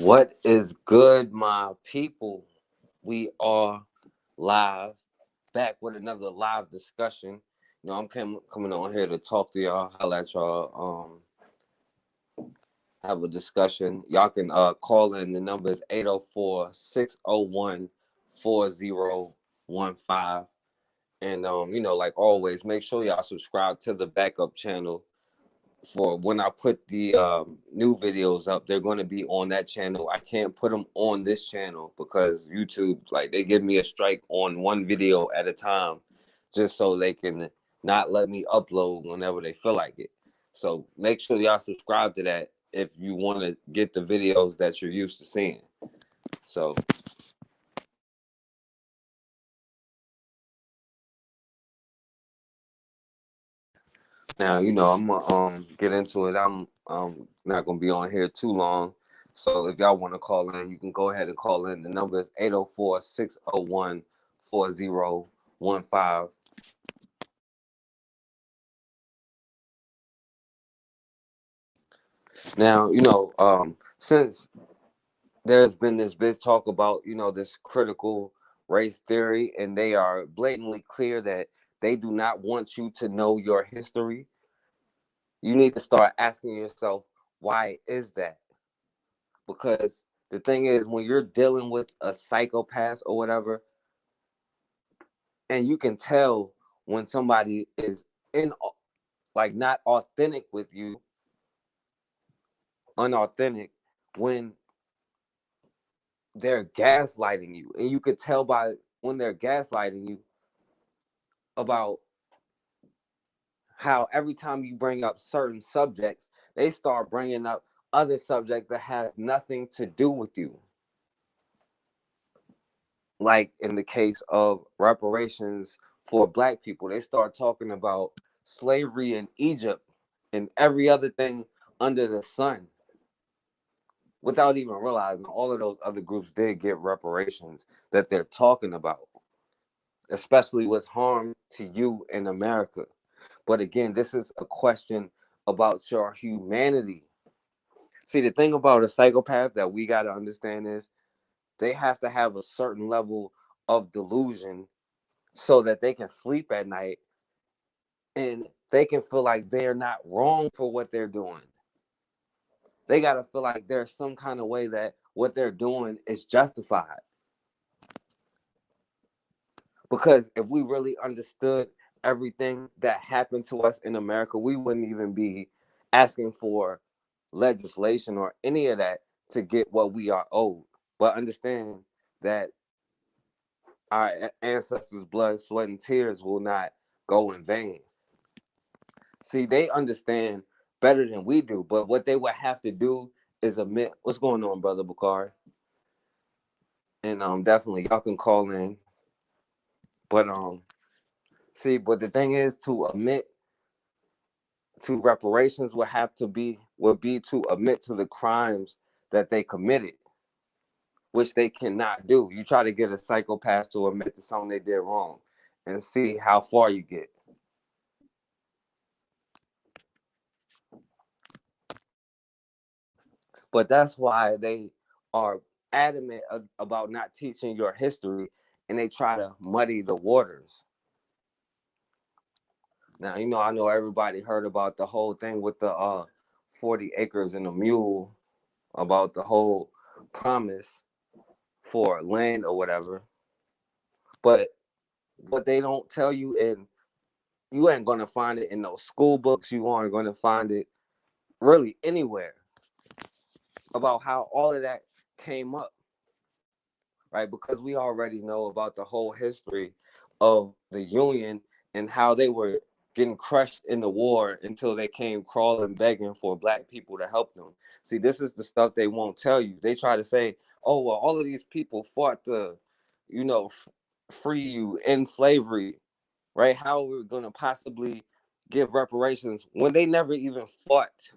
What is good, my people? We are live, back with another live discussion. I'm coming on here to talk to y'all, holla at y'all, have a discussion. Y'all can call in. The number is 804-601-4015. And like always, make sure y'all subscribe to the backup channel for when I put the new videos up. They're going to be on that channel. I can't put them on this channel because YouTube, like, they give me a strike on one video at a time, just so they can not let me upload whenever they feel like it. So make sure y'all subscribe to that if you want to get the videos that you're used to seeing. So now, I'm gonna get into it. I'm not gonna be on here too long. So if y'all want to call in, you can go ahead and call in. The number is 804-601-4015. Now, since there's been this big talk about, this critical race theory, and they are blatantly clear that they do not want you to know your history, you need to start asking yourself, why is that? Because the thing is, when you're dealing with a psychopath or whatever, and you can tell when somebody is in, like, not authentic with you, unauthentic, when they're gaslighting you, and you could tell by when they're gaslighting you about how every time you bring up certain subjects, they start bringing up other subjects that have nothing to do with you. Like in the case of reparations for black people, they start talking about slavery in Egypt and every other thing under the sun without even realizing all of those other groups did get reparations that they're talking about, especially with harm to you in America. But again, this is a question about your humanity. See, the thing about a psychopath that we got to understand is they have to have a certain level of delusion so that they can sleep at night and they can feel like they're not wrong for what they're doing. They got to feel like there's some kind of way that what they're doing is justified. Because if we really understood everything that happened to us in America, we wouldn't even be asking for legislation or any of that to get what we are owed. But understand that our ancestors' blood, sweat, and tears will not go in vain. See, they understand better than we do, but what they would have to do is admit what's going on, brother Bakari. And definitely y'all can call in. But see, but the thing is, to admit to reparations would be to admit to the crimes that they committed, which they cannot do. You try to get a psychopath to admit to something they did wrong and see how far you get. But that's why they are adamant about not teaching your history, and they try to muddy the waters. Now, I know everybody heard about the whole thing with the 40 acres and a mule, about the whole promise for land or whatever. But what they don't tell you, and you ain't going to find it in those school books, you aren't going to find it really anywhere, about how all of that came up, right? Because we already know about the whole history of the Union and how they were getting crushed in the war until they came crawling, begging for black people to help them. See, this is the stuff they won't tell you. They try to say, oh, well, all of these people fought to, free you in slavery, right? How are we going to possibly give reparations when they never even fought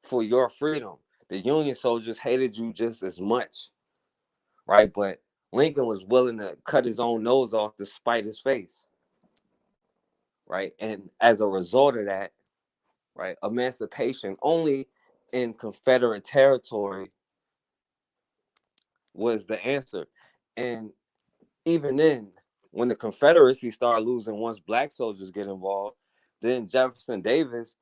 for your freedom? The Union soldiers hated you just as much, right? But Lincoln was willing to cut his own nose off to spite his face, right? And as a result of that, right, emancipation only in Confederate territory was the answer. And even then, when the Confederacy started losing, once black soldiers get involved, then Jefferson Davis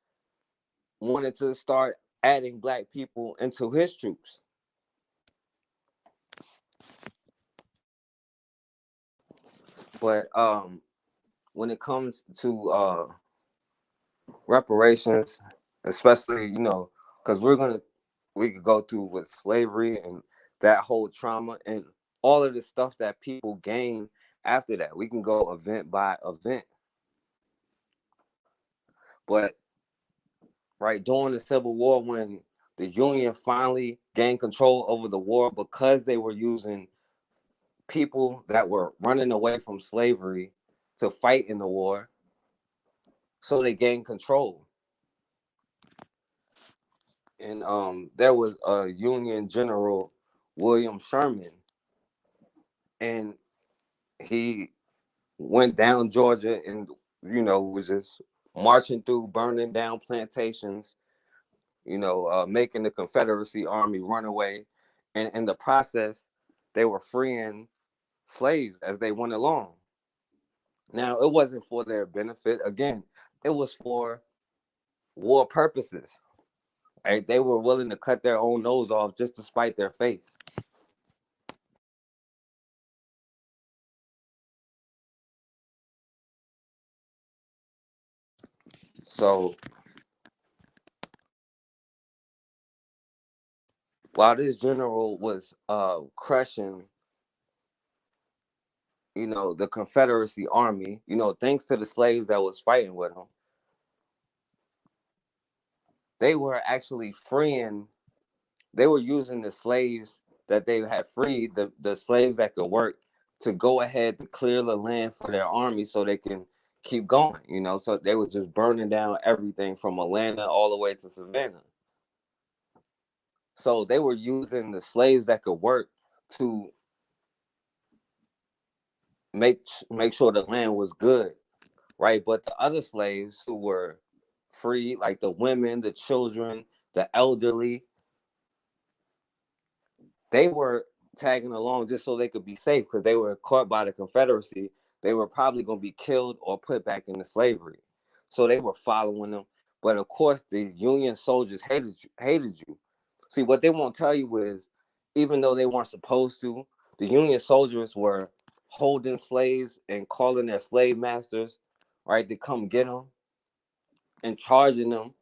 wanted to start adding black people into his troops. But when it comes to reparations, especially, because we could go through with slavery and that whole trauma and all of the stuff that people gain after that. We can go event by event. But right during the Civil War, when the Union finally gained control over the war because they were using people that were running away from slavery to fight in the war, so they gained control. And there was a Union General, William Sherman, and he went down Georgia and was just marching through, burning down plantations, making the Confederacy Army run away, and in the process, they were freeing slaves as they went along. Now, it wasn't for their benefit. Again, it was for war purposes. Right? They were willing to cut their own nose off just to spite their face. So while this general was crushing, the Confederacy Army, thanks to the slaves that was fighting with him, they were actually freeing. They were using the slaves that they had freed, the slaves that could work, to go ahead to clear the land for their army so they can keep going. So they was just burning down everything from Atlanta all the way to Savannah. So they were using the slaves that could work to make sure the land was good, right? But the other slaves who were free, like the women, the children, the elderly, they were tagging along just so they could be safe because they were caught by the Confederacy. They were probably going to be killed or put back into slavery. So they were following them. But of course, the Union soldiers hated you. See, what they won't tell you is, even though they weren't supposed to, the Union soldiers were holding slaves and calling their slave masters, right, to come get them and charging them,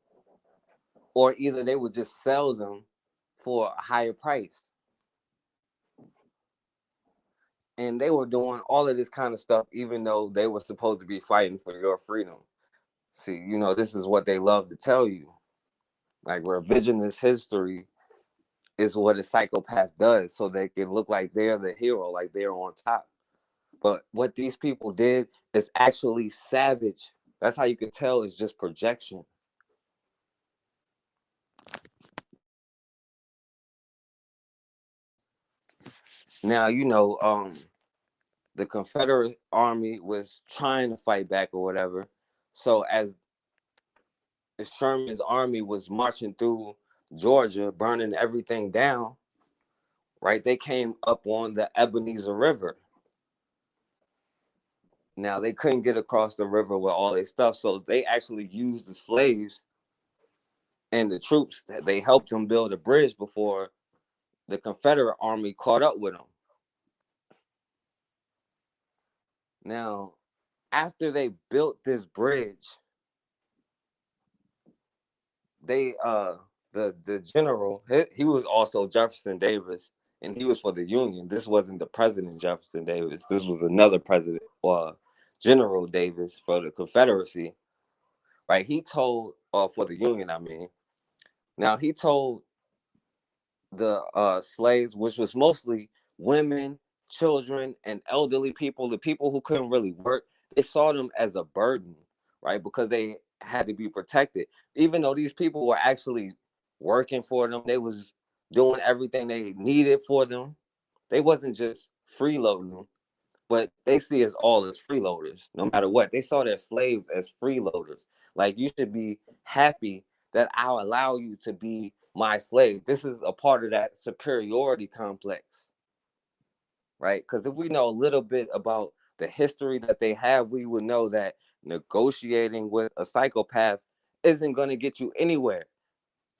or either they would just sell them for a higher price. And they were doing all of this kind of stuff, even though they were supposed to be fighting for your freedom. See, this is what they love to tell you. Like, revisionist history is what a psychopath does, so they can look like they're the hero, like they're on top. But what these people did is actually savage. That's how you can tell it's just projection. Now, the Confederate Army was trying to fight back or whatever. So as Sherman's army was marching through Georgia, burning everything down, right? They came up on the Ebenezer River. Now they couldn't get across the river with all their stuff, so they actually used the slaves and the troops that they helped them build a bridge before the Confederate army caught up with them. Now, after they built this bridge, they the general, he was also Jefferson Davis, and he was for the Union. This wasn't the President Jefferson Davis. This was another president, General Davis for the Confederacy. Right? He told, for the Union, I mean. Now he told the slaves, which was mostly women, children, and elderly people, the people who couldn't really work, they saw them as a burden, right? Because they had to be protected. Even though these people were actually working for them, they was doing everything they needed for them. They wasn't just freeloading them, but they see us all as freeloaders, no matter what. They saw their slaves as freeloaders. Like, you should be happy that I'll allow you to be my slave. This is a part of that superiority complex, right? Because if we know a little bit about the history that they have, we would know that negotiating with a psychopath isn't going to get you anywhere.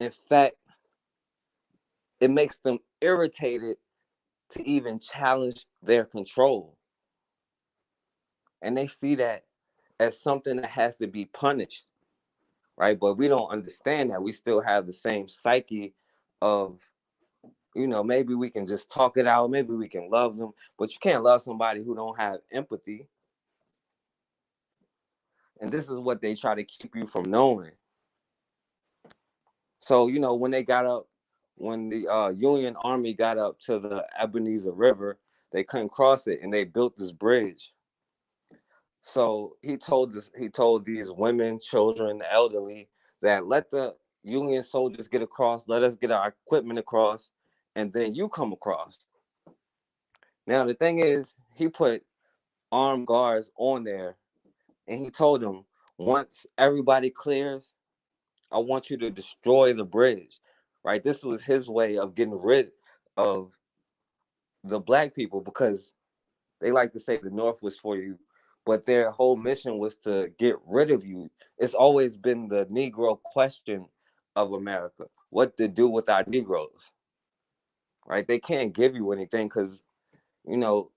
In fact, it makes them irritated to even challenge their control. And they see that as something that has to be punished, right? But we don't understand that. We still have the same psyche of, maybe we can just talk it out, maybe we can love them, but you can't love somebody who don't have empathy. And this is what they try to keep you from knowing. So, when they got up, when the Union Army got up to the Ebenezer River, they couldn't cross it, and they built this bridge. So he told these women, children, the elderly, that let the Union soldiers get across, let us get our equipment across, and then you come across. Now the thing is, he put armed guards on there, and he told them, once everybody clears, I want you to destroy the bridge. Right? This was his way of getting rid of the black people, because they like to say the North was for you, but their whole mission was to get rid of you. It's always been the Negro question of America: what to do with our Negroes, right? They can't give you anything because, you know,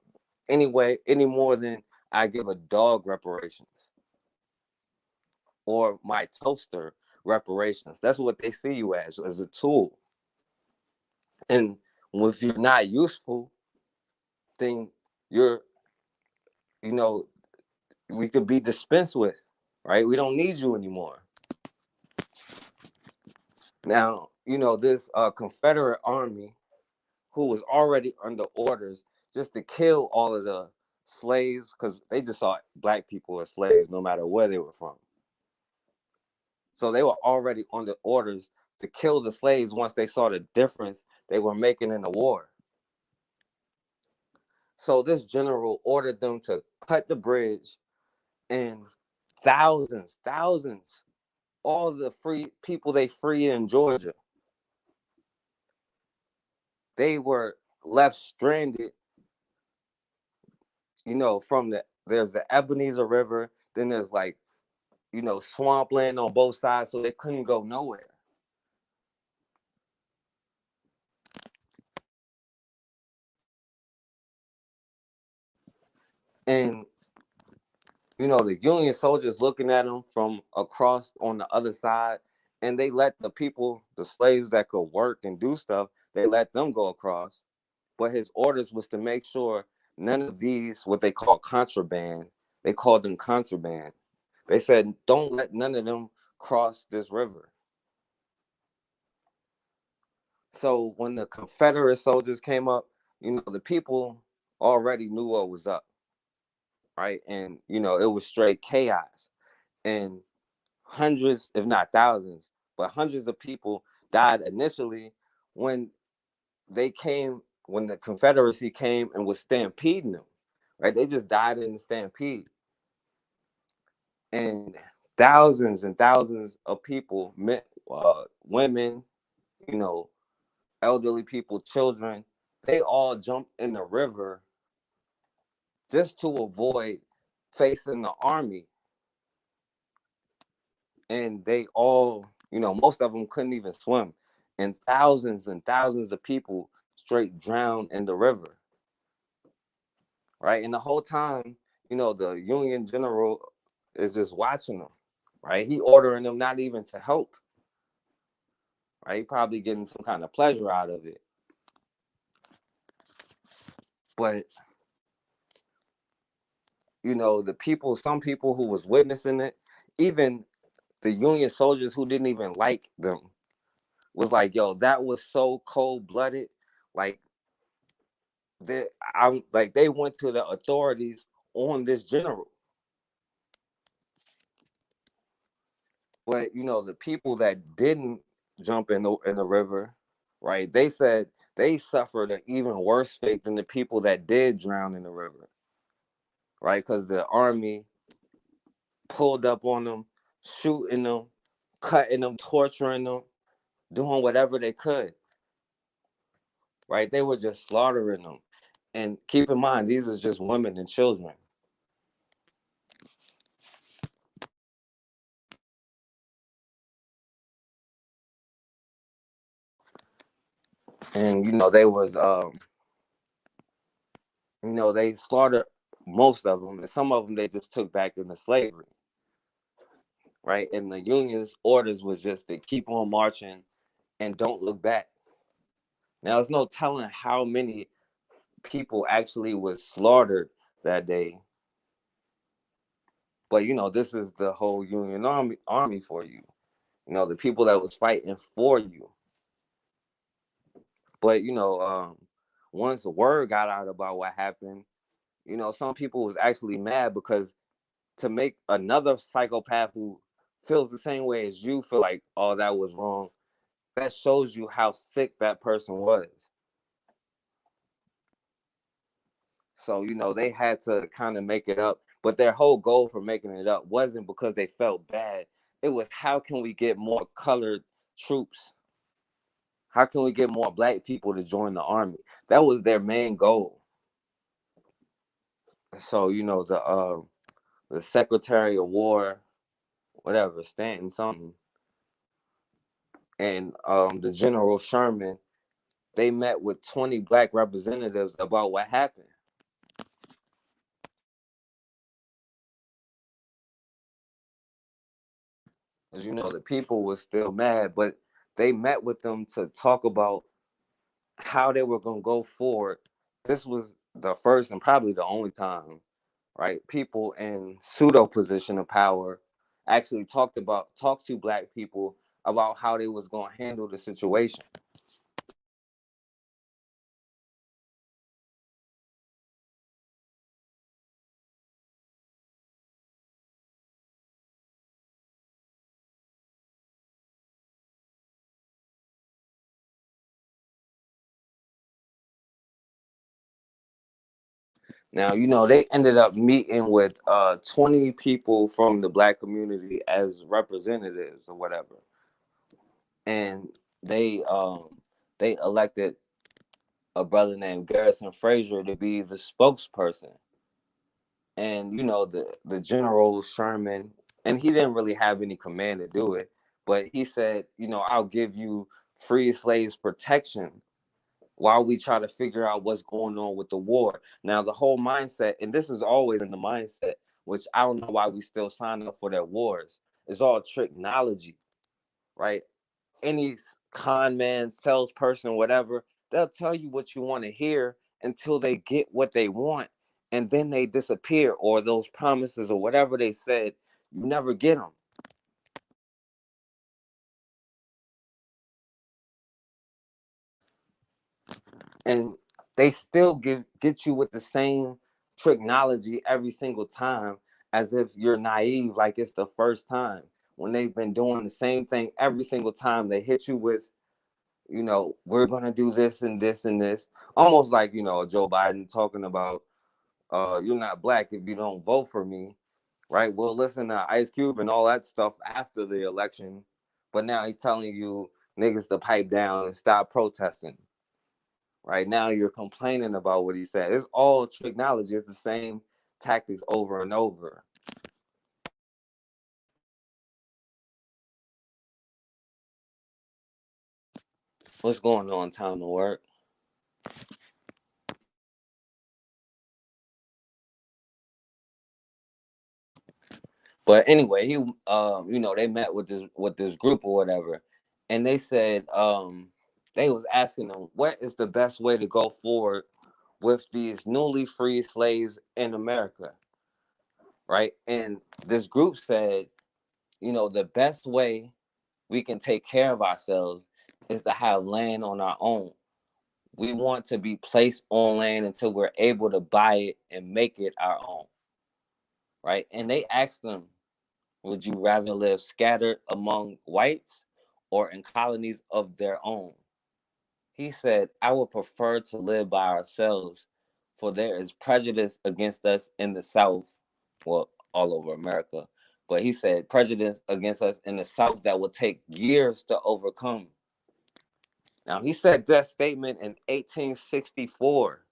anyway, any more than I give a dog reparations or my toaster reparations. That's what they see you as a tool. And if you're not useful, then you're, you know, we could be dispensed with, right? We don't need you anymore. Now, this Confederate army, who was already under orders just to kill all of the slaves, because they just saw black people as slaves no matter where they were from. So they were already under orders to kill the slaves once they saw the difference they were making in the war. So this general ordered them to cut the bridge, and thousands, all the free people they freed in Georgia, they were left stranded, from there's the Ebenezer River, then there's like, swampland on both sides, so they couldn't go nowhere. And, the Union soldiers looking at them from across on the other side, and they let the people, the slaves that could work and do stuff, they let them go across. But his orders was to make sure none of these, what they call contraband, they called them contraband. They said, don't let none of them cross this river. So when the Confederate soldiers came up, the people already knew what was up, right? And, it was straight chaos. And hundreds, if not thousands, but hundreds of people died initially when when the Confederacy came and was stampeding them, right? They just died in the stampede. And thousands and thousands of people, women, you know, elderly people, children, they all jumped in the river just to avoid facing the army. And they all, most of them couldn't even swim. And thousands of people straight drowned in the river. Right. And the whole time, the Union general is just watching them. Right. He ordering them not even to help. Right. He probably getting some kind of pleasure out of it. But some people who was witnessing it, even the Union soldiers who didn't even like them, was like, yo, that was so cold-blooded. Like, they went to the authorities on this general. But the people that didn't jump in the river, right? They said they suffered an even worse fate than the people that did drown in the river, right? Because the army pulled up on them, shooting them, cutting them, torturing them, doing whatever they could, right? They were just slaughtering them. And keep in mind, these are just women and children. And they slaughtered most of them, and some of them they just took back into slavery, right? And the union's orders was just to keep on marching and don't look back. Now, there's no telling how many people actually was slaughtered that day, but this is the whole Union army for you. The people that was fighting for you. But once the word got out about what happened, some people was actually mad because to make another psychopath who feels the same way as you feel like, oh, that was wrong, that shows you how sick that person was. So, they had to kind of make it up. But their whole goal for making it up wasn't because they felt bad. It was, how can we get more colored troops? How can we get more black people to join the army? That was their main goal. So, the Secretary of War, whatever, Stanton something, and the General Sherman, they met with 20 black representatives about what happened. Because, the people were still mad, but they met with them to talk about how they were going to go forward. This was the first and probably the only time, right? People in pseudo position of power actually talked to black people about how they was going to handle the situation. Now, they ended up meeting with 20 people from the black community as representatives or whatever. And they elected a brother named Garrison Frazier to be the spokesperson. And the General Sherman, and he didn't really have any command to do it, but he said, I'll give you free slaves protection while we try to figure out what's going on with the war. Now, the whole mindset, and this is always in the mindset, which I don't know why we still sign up for their wars, is all technology, right? Any con man, salesperson, whatever, they'll tell you what you want to hear until they get what they want. And then they disappear, or those promises or whatever they said, you never get them. And they still get you with the same technology every single time, as if you're naive, like it's the first time, when they've been doing the same thing every single time. They hit you with, we're gonna do this and this and this, almost like Joe Biden talking about, you're not black if you don't vote for me, right? We'll listen to Ice Cube and all that stuff after the election, but now he's telling you niggas to pipe down and stop protesting. Right now, you're complaining about what he said. It's all technology. It's the same tactics over and over. What's going on, time to work? But anyway, they met with this group or whatever, and they said, they was asking them what is the best way to go forward with these newly freed slaves in America, right? And this group said, the best way we can take care of ourselves is to have land on our own. We want to be placed on land until we're able to buy it and make it our own, right? And they asked them, would you rather live scattered among whites or in colonies of their own? He said, I would prefer to live by ourselves, for there is prejudice against us in the South, well, all over America. But he said, prejudice against us in the South that will take years to overcome. Now, he said that statement in 1864.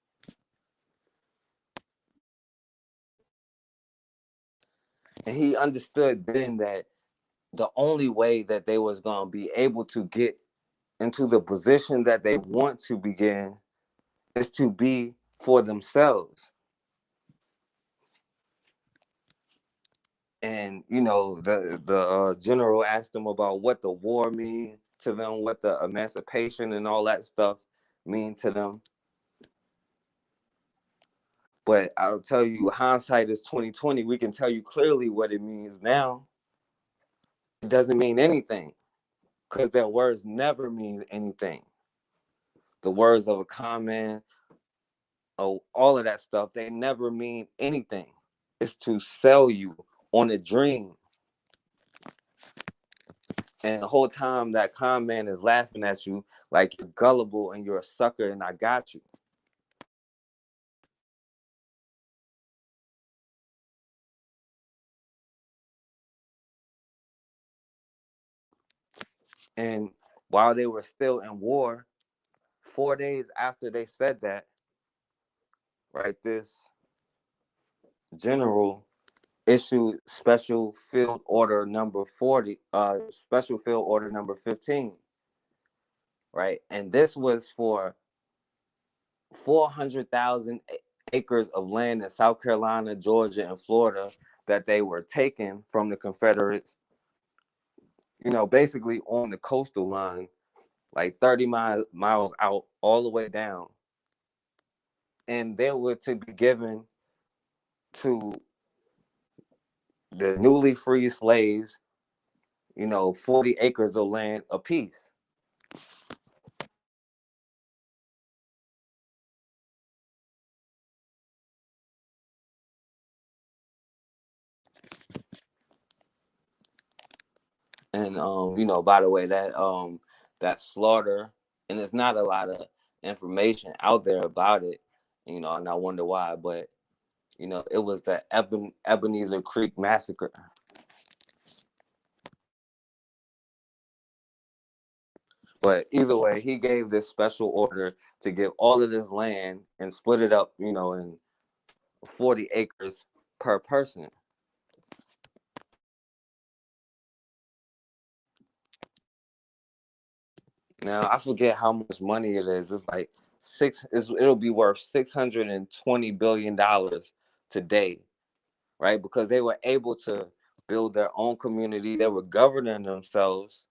And he understood then that the only way that they was going to be able to get into the position that they want to begin is to be for themselves. And the general asked them about what the war mean to them, what the emancipation and all that stuff mean to them. But I'll tell you, hindsight is 2020. We can tell you clearly what it means now. It doesn't mean anything because their words never mean anything. The words of a con man, oh, all of that stuff, they never mean anything. It's to sell you on a dream. And the whole time that con man is laughing at you like you're gullible and you're a sucker and I got you. And while they were still in war, 4 days after they said that, right, this general issued special field order number 40, special field order number 15, right? And this was for 400,000 acres of land in South Carolina, Georgia, and Florida that they were taking from the Confederates, basically on the coastal line, like 30 miles out, all the way down. And they were to be given to the newly freed slaves, 40 acres of land apiece. And by the way, that slaughter, and there's not a lot of information out there about it, and I wonder why, but it was the Ebenezer Creek massacre. But either way, he gave this special order to give all of this land and split it up, in 40 acres per person. Now I forget how much money it is. It's like it'll be worth $620 billion today, right? Because they were able to build their own community. They were governing themselves,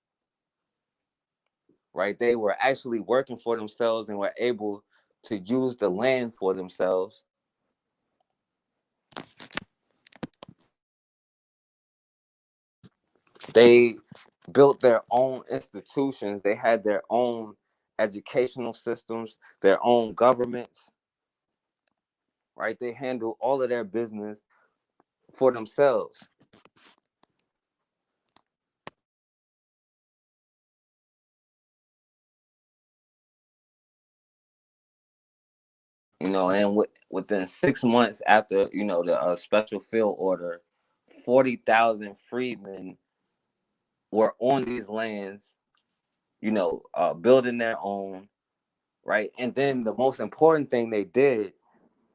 right? They were actually working for themselves and were able to use the land for themselves. They built their own institutions. They had their own educational systems, their own governments, right? They handled all of their business for themselves. And within 6 months after the special field order, 40,000 freedmen were on these lands, building their own, right? And then the most important thing they did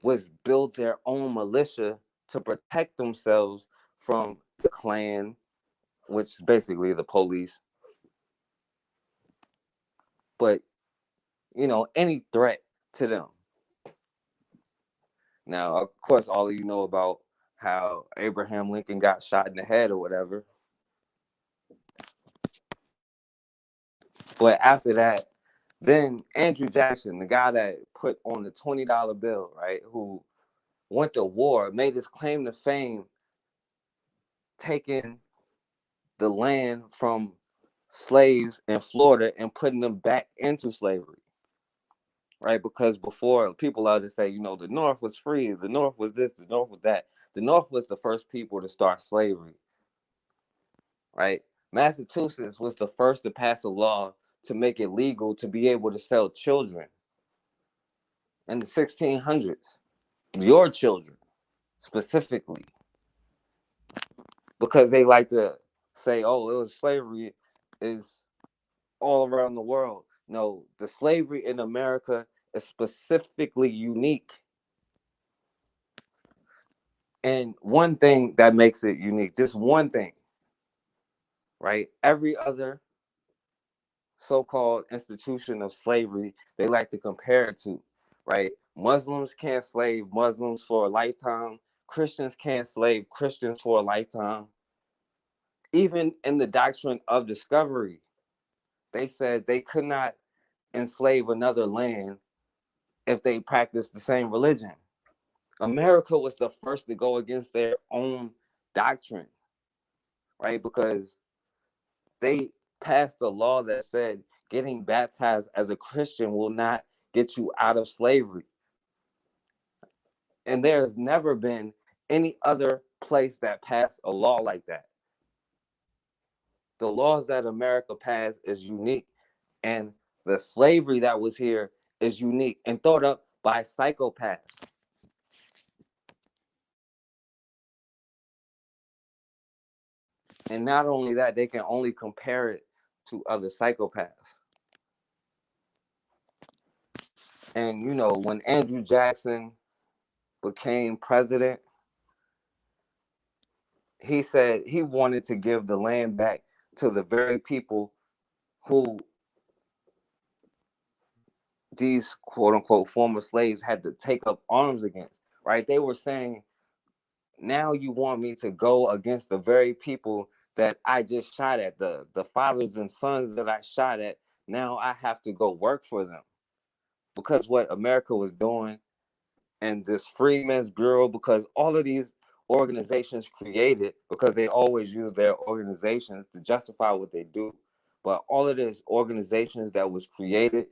was build their own militia to protect themselves from the Klan, which is basically the police, but any threat to them. Now, of course, all of you know about how Abraham Lincoln got shot in the head or whatever. But after that, then Andrew Jackson, the guy that put on the $20 bill, right, who went to war, made his claim to fame, taking the land from slaves in Florida and putting them back into slavery, right? Because before, people out to say, the North was free, the North was this, the North was that. The North was the first people to start slavery, right? Massachusetts was the first to pass a law to make it legal to be able to sell children in the 1600s. Your children, specifically, because they like to say, oh, it was slavery is all around the world. No, the slavery in America is specifically unique. And one thing that makes it unique, just one thing, right? Every other so-called institution of slavery they like to compare it to, right? Muslims can't slave Muslims for a lifetime. Christians can't slave Christians for a lifetime. Even in the doctrine of discovery, they said they could not enslave another land if they practiced the same religion. America was the first to go against their own doctrine, right? Because they passed a law that said getting baptized as a Christian will not get you out of slavery. And there has never been any other place that passed a law like that. The laws that America passed is unique, and the slavery that was here is unique and thought up by psychopaths. And not only that, they can only compare it to other psychopaths. And you know, when Andrew Jackson became president, he said he wanted to give the land back to the very people who these quote unquote former slaves had to take up arms against, right? They were saying, now you want me to go against the very people that I just shot at, the fathers and sons that I shot at. Now I have to go work for them. Because what America was doing, and this Freedmen's Bureau, because all of these organizations created, because they always use their organizations to justify what they do, but all of these organizations that was created,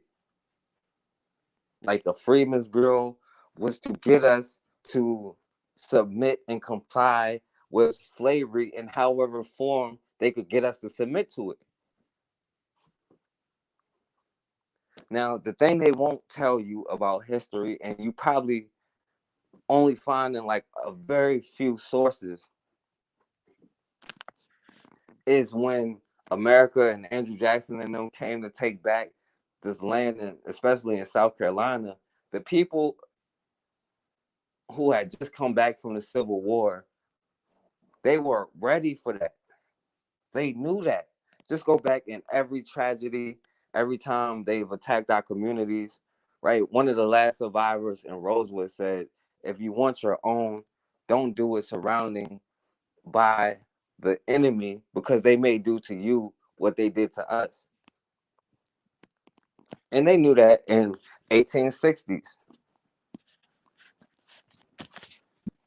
like the Freedmen's Bureau, was to get us to submit and comply with slavery in however form they could get us to submit to it. Now, the thing they won't tell you about history, and you probably only find in like a very few sources, is when America and Andrew Jackson and them came to take back this land, and especially in South Carolina, the people who had just come back from the Civil War, they were ready for that. They knew that. Just go back in every tragedy, every time they've attacked our communities, right? One of the last survivors in Rosewood said, if you want your own, don't do it surrounding by the enemy, because they may do to you what they did to us. And they knew that in 1860s.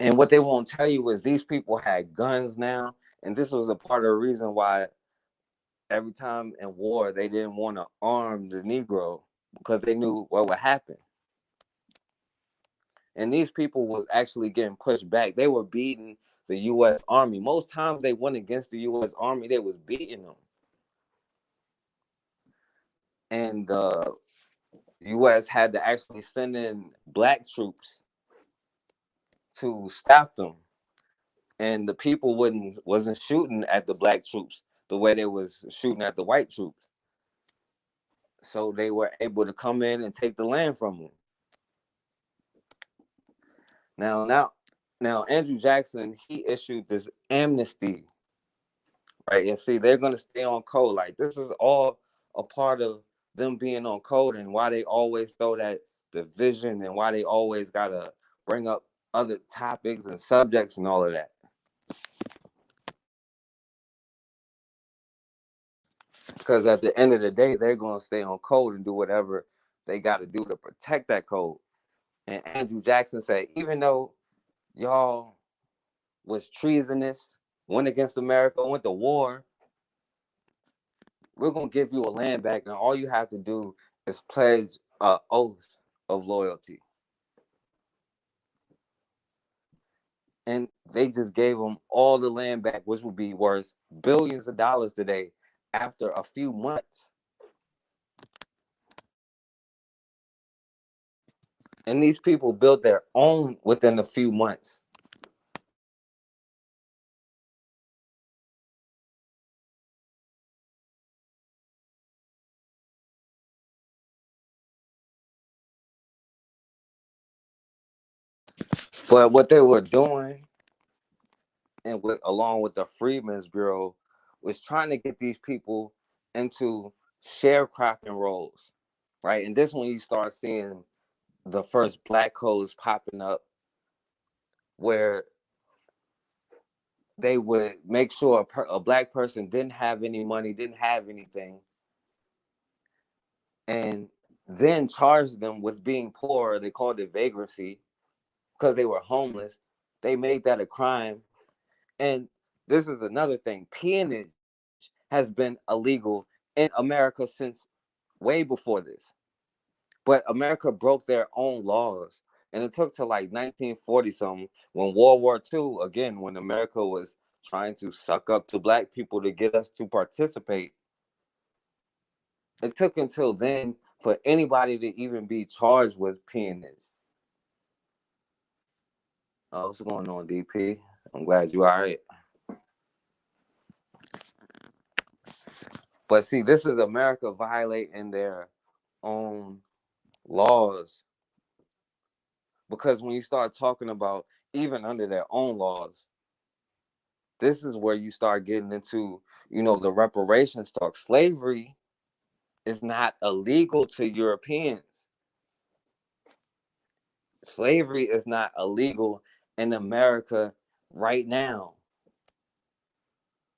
And what they won't tell you is these people had guns now, and this was a part of the reason why every time in war they didn't want to arm the Negro, because they knew what would happen. And these people was actually getting pushed back. They were beating the U.S. Army. Most times they went against the U.S. Army, they was beating them. And the U.S. had to actually send in black troops to stop them. And the people wasn't shooting at the black troops the way they was shooting at the white troops. So they were able to come in and take the land from them. Now, Andrew Jackson, he issued this amnesty, right? And see, they're gonna stay on code. Like, this is all a part of them being on code, and why they always throw that division, and why they always gotta bring up other topics and subjects and all of that. Because at the end of the day, they're gonna stay on code and do whatever they gotta do to protect that code. And Andrew Jackson said, even though y'all was treasonous, went against America, went to war, we're gonna give you a land back, and all you have to do is pledge an oath of loyalty. And they just gave them all the land back, which would be worth billions of dollars today after a few months. And these people built their own within a few months. But what they were doing, and along with the Freedmen's Bureau, was trying to get these people into sharecropping roles, right? And this when you start seeing the first black codes popping up, where they would make sure a black person didn't have any money, didn't have anything, and then charged them with being poor. They called it vagrancy because they were homeless. They made that a crime. And this is another thing. Peonage has been illegal in America since way before this. But America broke their own laws. And it took to like 1940 something, when World War II, again, when America was trying to suck up to black people to get us to participate. It took until then for anybody to even be charged with peonage. Oh, what's going on, DP? I'm glad you all right. But see, this is America violating their own laws. Because when you start talking about even under their own laws, this is where you start getting into, the reparations talk. Slavery is not illegal to Europeans. Slavery is not illegal in America right now.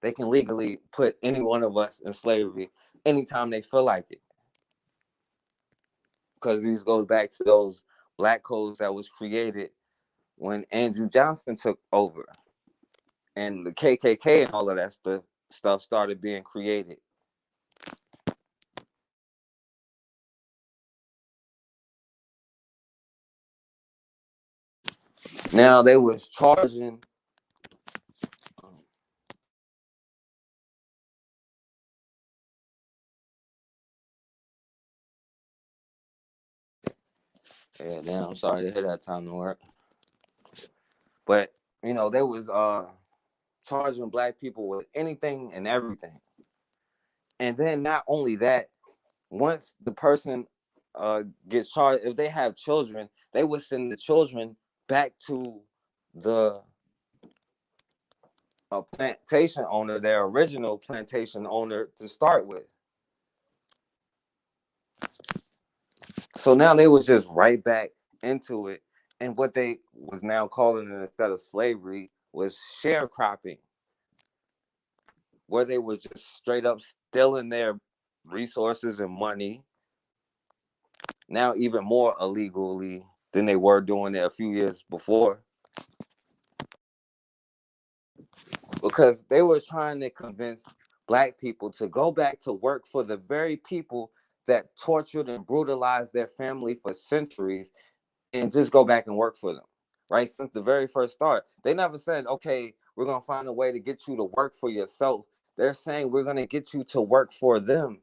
They can legally put any one of us in slavery anytime they feel like it. Because these goes back to those black codes that was created when Andrew Johnson took over, and the KKK and all of that stuff started being created. Now they was charging yeah, damn, I'm sorry to hear that, time to work. But they was charging black people with anything and everything. And then not only that, once the person gets charged, if they have children, they would send the children back to the plantation owner, their original plantation owner to start with. So now they was just right back into it. And what they was now calling it, instead of slavery, was sharecropping, where they was just straight up stealing their resources and money, now even more illegally than they were doing it a few years before. Because they were trying to convince black people to go back to work for the very people that tortured and brutalized their family for centuries, and just go back and work for them, right? Since the very first start, they never said, okay, we're going to find a way to get you to work for yourself. They're saying we're going to get you to work for them.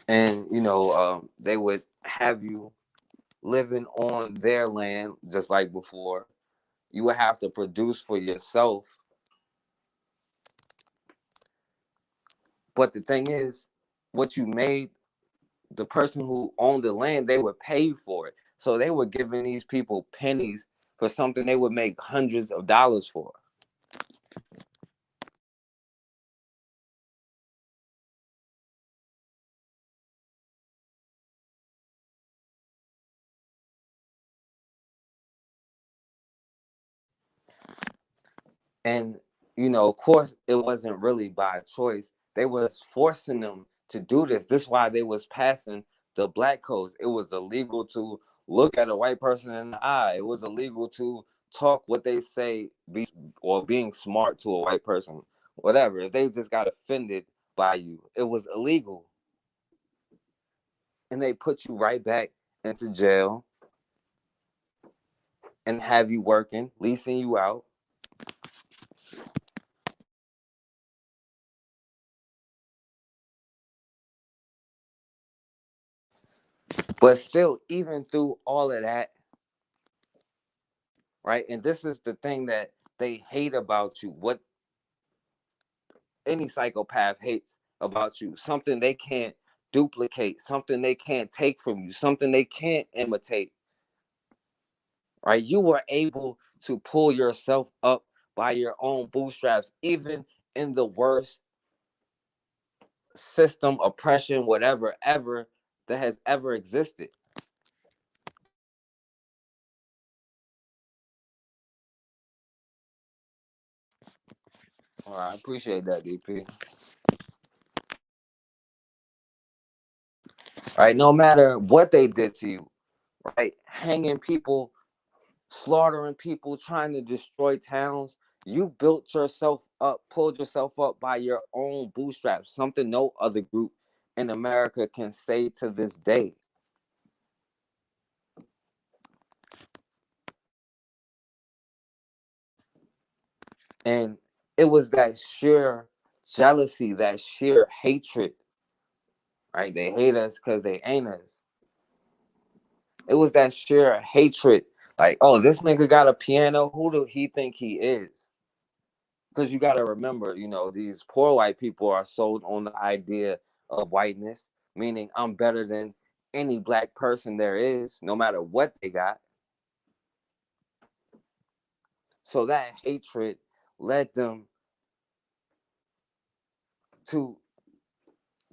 And they would have you living on their land just like before. You would have to produce for yourself. But the thing is, what you made, the person who owned the land, they would pay for it. So they were giving these people pennies for something they would make hundreds of dollars for. And of course, it wasn't really by choice. They was forcing them to do this. This is why they was passing the black codes. It was illegal to look at a white person in the eye. It was illegal to talk what they say, or being smart to a white person. Whatever. If they just got offended by you, it was illegal. And they put you right back into jail and have you working, leasing you out. But still, even through all of that, right? And this is the thing that they hate about you. any psychopath hates about you, something they can't duplicate, something they can't take from you, something they can't imitate, right? You were able to pull yourself up by your own bootstraps, even in the worst system, oppression, whatever, ever that has ever existed. All right, I appreciate that, DP. All right, no matter what they did to you, right? Hanging people, slaughtering people, trying to destroy towns. You built yourself up, pulled yourself up by your own bootstraps, something no other group in America can say to this day. And it was that sheer jealousy, that sheer hatred, right? They hate us because they ain't us. It was that sheer hatred. Like, oh, this nigga got a piano. Who do he think he is? Because you got to remember, these poor white people are sold on the idea of whiteness, meaning I'm better than any black person there is, no matter what they got. So that hatred led them to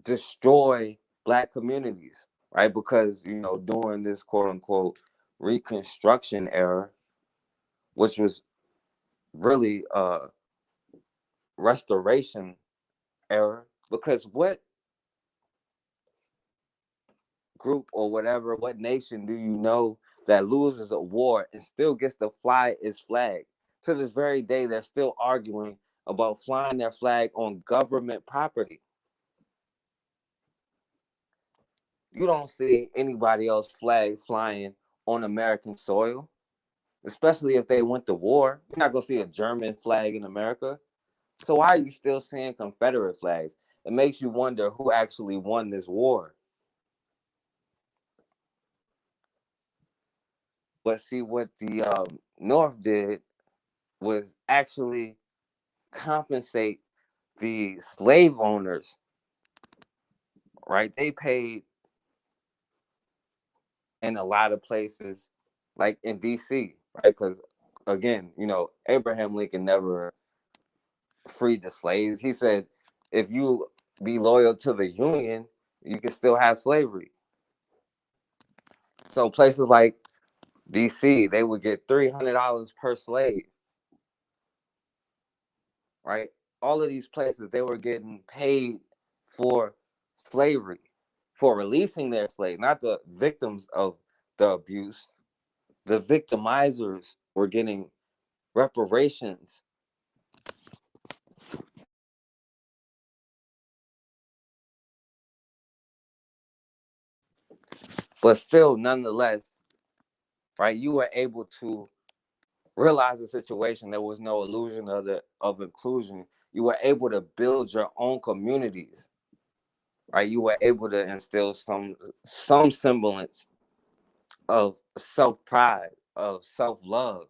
destroy black communities, right? Because, during this quote unquote Reconstruction era, which was really a restoration era, because what group or whatever, what nation do you know that loses a war and still gets to fly its flag? To this very day, they're still arguing about flying their flag on government property. You don't see anybody else flag flying on American soil, especially if they went to war. You're not going to see a German flag in America. So why are you still seeing Confederate flags? It makes you wonder who actually won this war. But see, what the North did was actually compensate the slave owners, right? They paid in a lot of places, like in DC, right? Because again, Abraham Lincoln never freed the slaves. He said, if you be loyal to the Union, you can still have slavery. So places like DC, they would get $300 per slave, right? All of these places, they were getting paid for slavery, for releasing their slaves, not the victims of the abuse. The victimizers were getting reparations. But still, nonetheless, right, you were able to realize the situation. There was no illusion of inclusion. You were able to build your own communities, right? You were able to instill some semblance of self pride, of self love,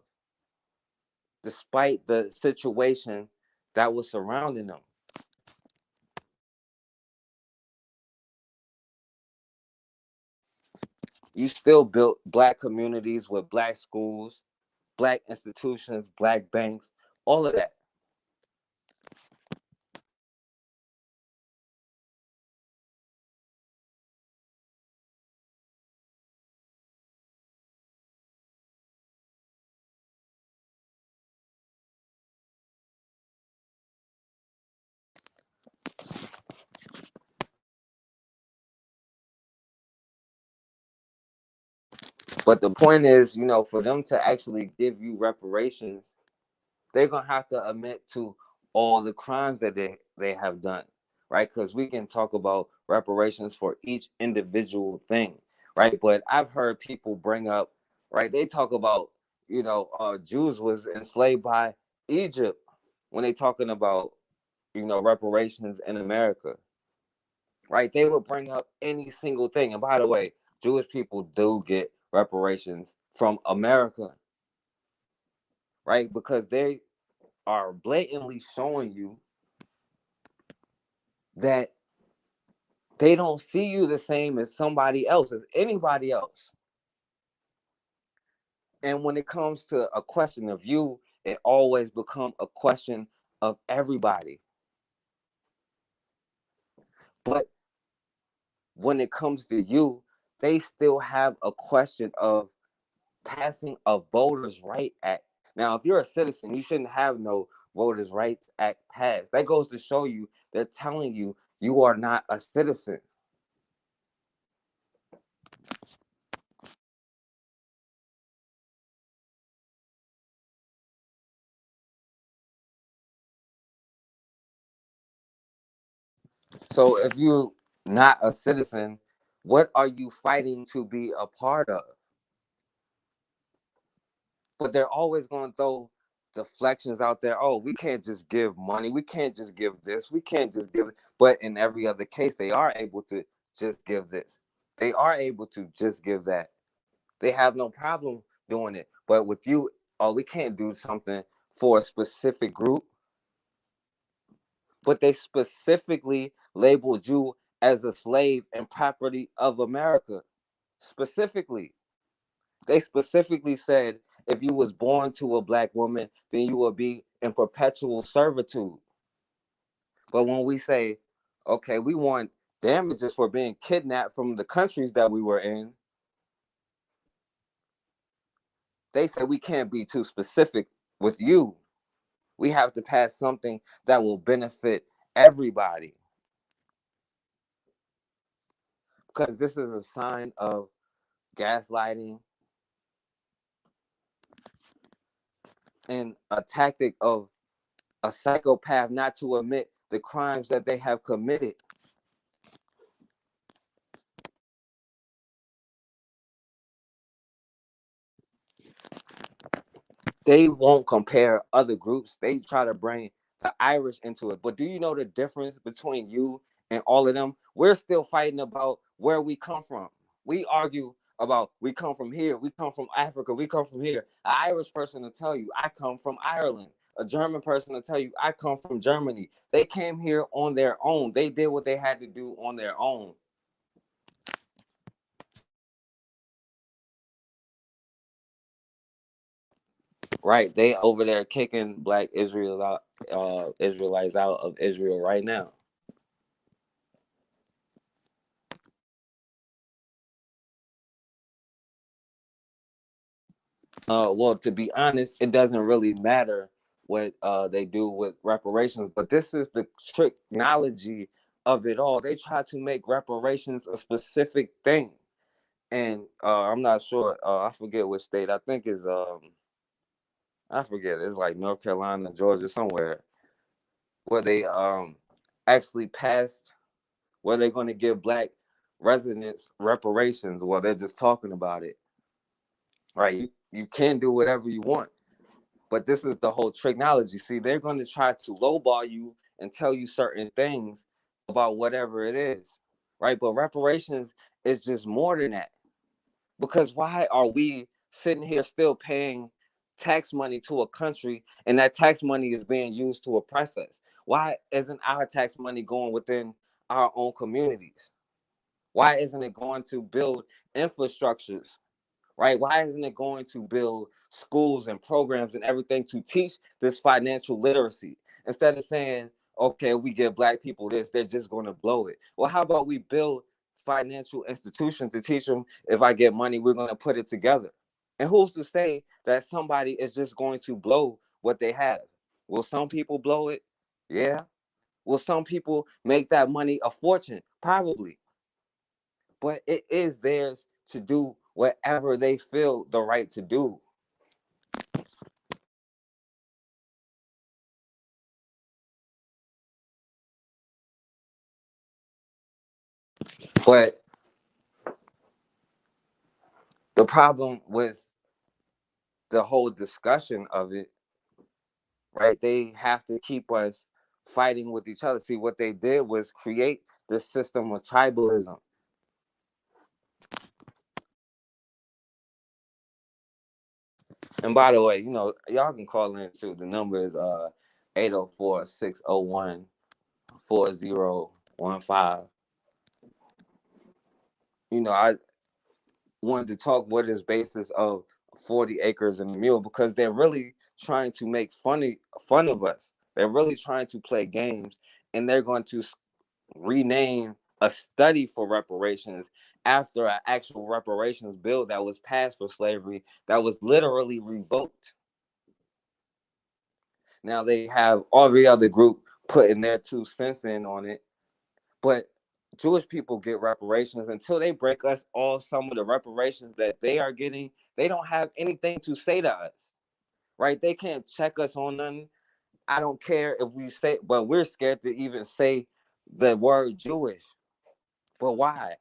despite the situation that was surrounding them. You still built black communities with black schools, black institutions, black banks, all of that. But the point is, for them to actually give you reparations, they're gonna have to admit to all the crimes that they have done, right? Because we can talk about reparations for each individual thing, right? But I've heard people bring up, right? They talk about, Jews was enslaved by Egypt when they talking about, reparations in America, right? They would bring up any single thing. And by the way, Jewish people do get reparations from America, right? Because they are blatantly showing you that they don't see you the same as somebody else, as anybody else. And when it comes to a question of you, it always becomes a question of everybody. But when it comes to you, they still have a question of passing a voters' right act. Now, if you're a citizen, you shouldn't have no voters' rights act passed. That goes to show you they're telling you you are not a citizen. So if you're not a citizen, what are you fighting to be a part of? But they're always going to throw deflections out there. Oh, we can't just give money. We can't just give this. We can't just give it. But in every other case, they are able to just give this. They are able to just give that. They have no problem doing it. But with you, oh, we can't do something for a specific group. But they specifically labeled you as a slave and property of America. Specifically. They specifically said if you was born to a black woman, then you will be in perpetual servitude. But when we say, okay, we want damages for being kidnapped from the countries that we were in, they said we can't be too specific with you. We have to pass something that will benefit everybody. Because this is a sign of gaslighting and a tactic of a psychopath not to admit the crimes that they have committed. They won't compare other groups. They try to bring the Irish into it. But do you know the difference between you and all of them? We're still fighting about where we come from. We argue about we come from here, we come from Africa, we come from here. An Irish person will tell you, I come from Ireland. A German person will tell you, I come from Germany. They came here on their own. They did what they had to do on their own. Right? They over there kicking black Israelites out of Israel right now. Well, to be honest, it doesn't really matter what they do with reparations, but this is the technology of it all. They try to make reparations a specific thing, and I'm not sure. I forget which state. I think is I forget. It's like North Carolina, Georgia, somewhere where they actually passed where they're going to give black residents reparations. Well, they're just talking about it, right? You can do whatever you want. But this is the whole technology. See, they're going to try to lowball you and tell you certain things about whatever it is, right? But reparations is just more than that. Because why are we sitting here still paying tax money to a country and that tax money is being used to oppress us? Why isn't our tax money going within our own communities? Why isn't it going to build infrastructures, right? Why isn't it going to build schools and programs and everything to teach this financial literacy instead of saying, okay, we give black people this, they're just going to blow it? Well, how about we build financial institutions to teach them if I get money, we're going to put it together? And who's to say that somebody is just going to blow what they have? Will some people blow it? Yeah. Will some people make that money a fortune? Probably. But it is theirs to do whatever they feel the right to do. But the problem with the whole discussion of it, right? They have to keep us fighting with each other. See, what they did was create this system of tribalism. And by the way, y'all can call in too. The number is 804-601-40. 5. I wanted to talk what is basis of 40 acres and a mule, because they're really trying to make fun of us. They're really trying to play games, and they're going to rename a study for reparations after an actual reparations bill that was passed for slavery that was literally revoked. Now they have every other group putting their 2 cents in on it, but Jewish people get reparations. Until they break us all some of the reparations that they are getting, they don't have anything to say to us, right? They can't check us on nothing. I don't care if we say, but we're scared to even say the word Jewish. But why?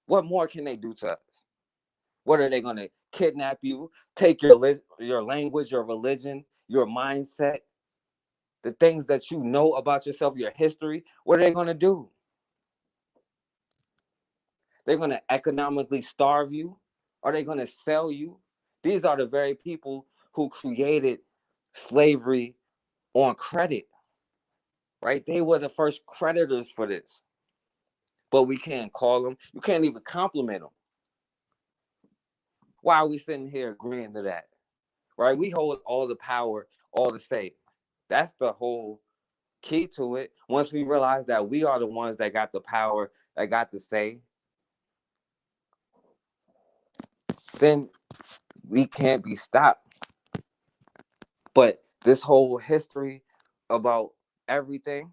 What more can they do to us? What are they going to kidnap you, take your language, your religion, your mindset, the things that you know about yourself, your history? What are they going to do? They're going to economically starve you? Are they going to sell you? These are the very people who created slavery on credit, right? They were the first creditors for this. But we can't call them. You can't even compliment them. Why are we sitting here agreeing to that? Right? We hold all the power, all the say. That's the whole key to it. Once we realize that we are the ones that got the power, that got the say, then we can't be stopped. But this whole history about everything,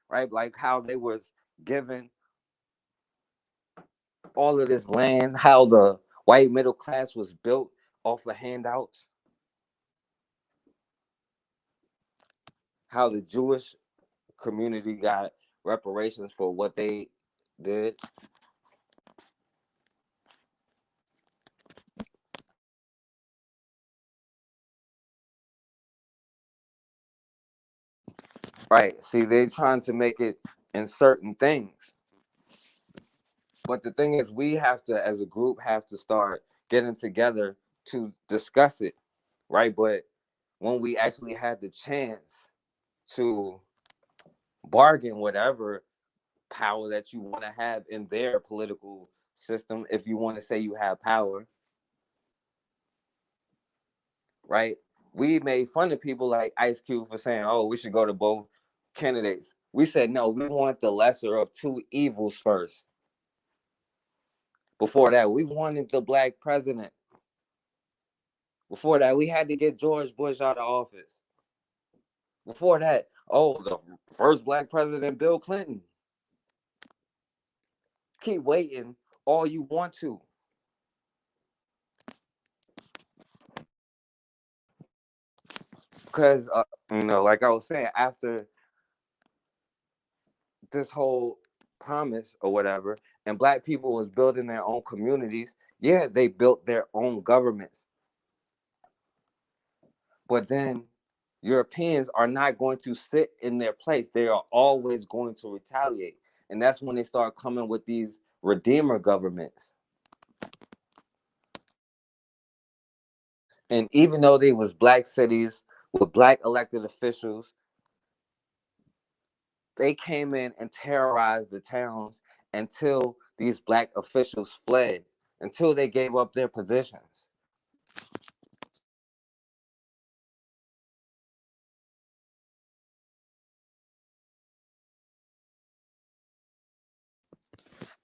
right? Like how they was given all of this land, how the white middle class was built off of handouts, how the Jewish community got reparations for what they did. Right. See, they're trying to make it in certain things. But the thing is, we have to, as a group, have to start getting together to discuss it. Right. But when we actually had the chance to bargain whatever power that you want to have in their political system, if you want to say you have power, right? We made fun of people like Ice Cube for saying, oh, we should go to both candidates. We said, no, we want the lesser of two evils first. Before that, we wanted the black president. Before that, we had to get George Bush out of office. Before that, oh, the first black president, Bill Clinton. Keep waiting all you want to. Because, like I was saying, after this whole promise or whatever, and black people was building their own communities, yeah, they built their own governments. But then Europeans are not going to sit in their place. They are always going to retaliate. And that's when they start coming with these redeemer governments. And even though they was black cities with black elected officials, they came in and terrorized the towns until these black officials fled, until they gave up their positions.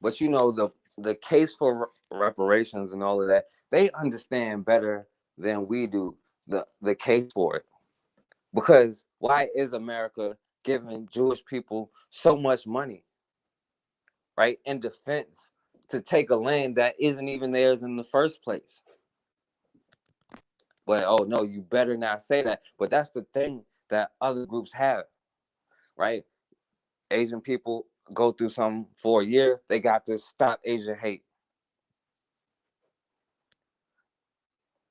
But the case for reparations and all of that, they understand better than we do the case for it. Because why is America giving Jewish people so much money, right, in defense to take a land that isn't even theirs in the first place? But oh no, you better not say that. But that's the thing that other groups have, right? Asian people go through something for a year, they got to stop Asian hate,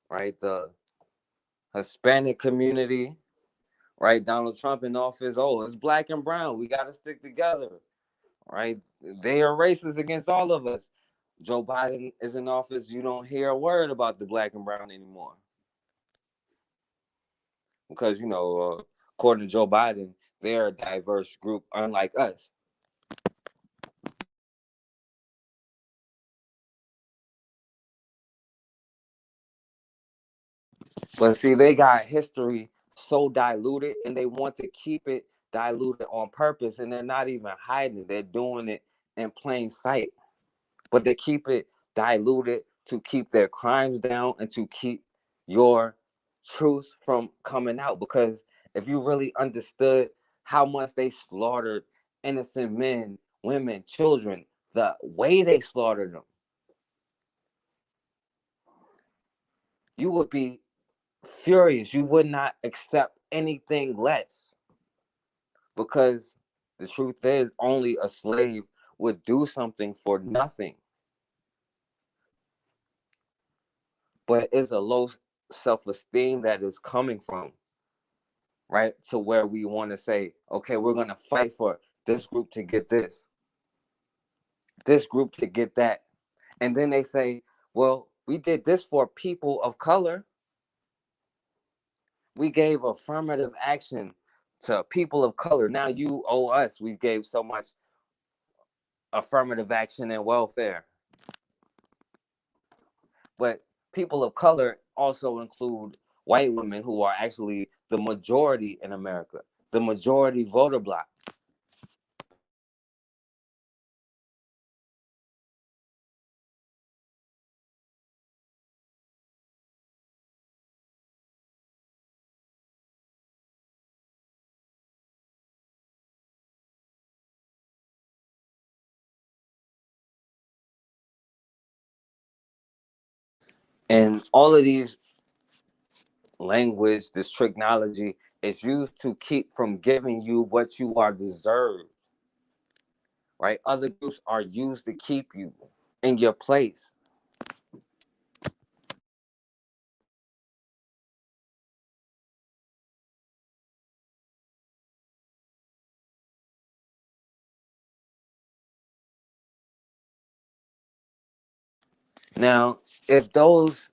right? The Hispanic community, right? Donald Trump in office, oh, it's black and brown. We got to stick together, right? They are racist against all of us. Joe Biden is in office. You don't hear a word about the black and brown anymore. Because, according to Joe Biden, they're a diverse group, unlike us. But see, they got history so diluted, and they want to keep it diluted on purpose, and they're not even hiding it. They're doing it in plain sight. But they keep it diluted to keep their crimes down and to keep your truth from coming out. Because if you really understood how much they slaughtered innocent men, women, children, the way they slaughtered them, you would be furious. You would not accept anything less. Because the truth is, only a slave would do something for nothing. But it's a low self-esteem that is coming from, right? To where we want to say, okay, we're going to fight for this group to get this group to get that. And then they say, well, we did this for people of color. We gave affirmative action to people of color. Now you owe us. We gave so much affirmative action and welfare. But people of color also include white women, who are actually the majority in America, the majority voter bloc. And all of these language, this technology is used to keep from giving you what you are deserved, right? Other groups are used to keep you in your place. Now, if those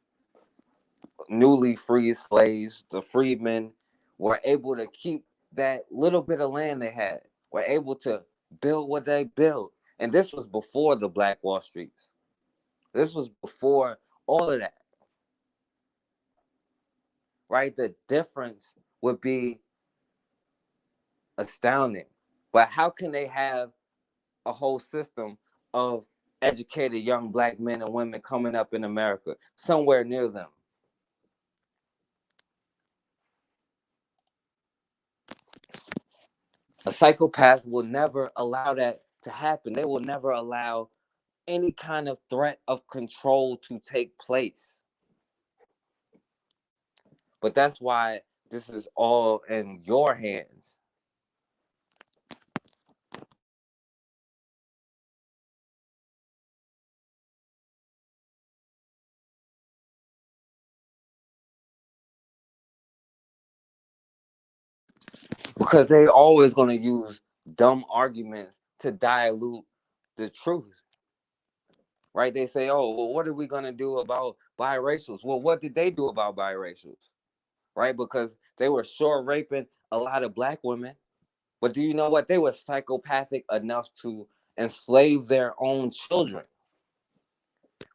newly freed slaves, the freedmen, were able to keep that little bit of land they had, were able to build what they built, and this was before the Black Wall Streets. This was before all of that, right? The difference would be astounding. But how can they have a whole system of educated young black men and women coming up in America somewhere near them? A psychopath will never allow that to happen. They will never allow any kind of threat of control to take place. But that's why this is all in your hands. Because they're always going to use dumb arguments to dilute the truth. Right? They say, oh, well, what are we going to do about biracials? Well, what did they do about biracials? Right? Because they were sure raping a lot of black women. But do you know what? They were psychopathic enough to enslave their own children.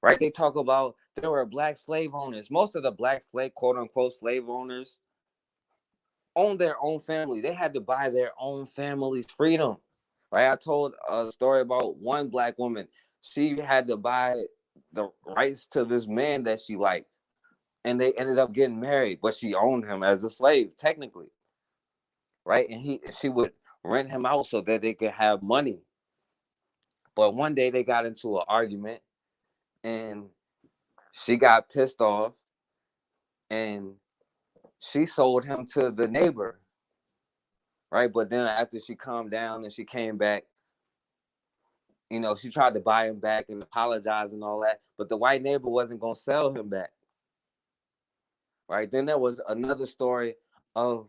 Right? They talk about there were black slave owners. Most of the black slave, quote unquote, slave owners owned their own family. They had to buy their own family's freedom. Right? I told a story about one black woman. She had to buy the rights to this man that she liked, and they ended up getting married, but she owned him as a slave technically, right? And she would rent him out so that they could have money. But one day they got into an argument, and she got pissed off, and she sold him to the neighbor, right? But then after she calmed down and she came back, she tried to buy him back and apologize and all that, but the white neighbor wasn't going to sell him back, right? Then there was another story of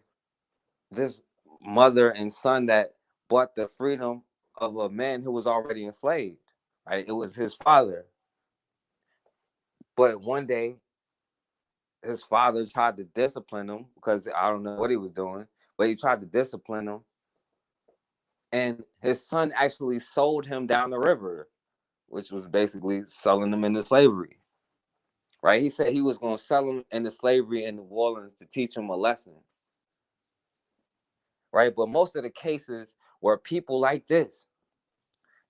this mother and son that bought the freedom of a man who was already enslaved, right? It was his father. But one day, his father tried to discipline him because I don't know what he was doing, but he tried to discipline him. And his son actually sold him down the river, which was basically selling him into slavery. right? He said he was going to sell them into slavery in New Orleans to teach them a lesson, right? But most of the cases were people like this.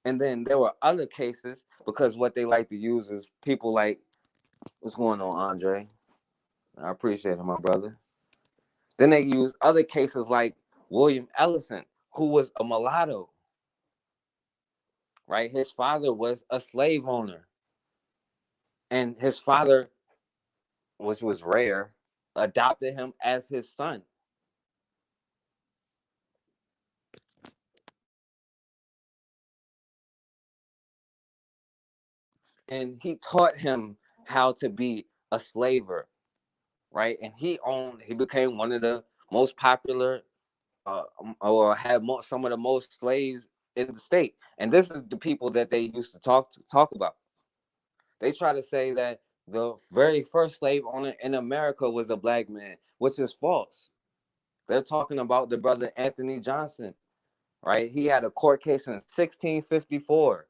And then there were other cases, because what they like to use is people like, what's going on, Andre? I appreciate it, my brother. Then they use other cases like William Ellison, who was a mulatto, right? His father was a slave owner. And his father, which was rare, adopted him as his son. And he taught him how to be a slaver, right? And he became one of the most popular, or had some of the most slaves in the state. And this is the people that they used to talk about. They try to say that the very first slave owner in America was a black man, which is false. They're talking about the brother Anthony Johnson, right? He had a court case in 1654.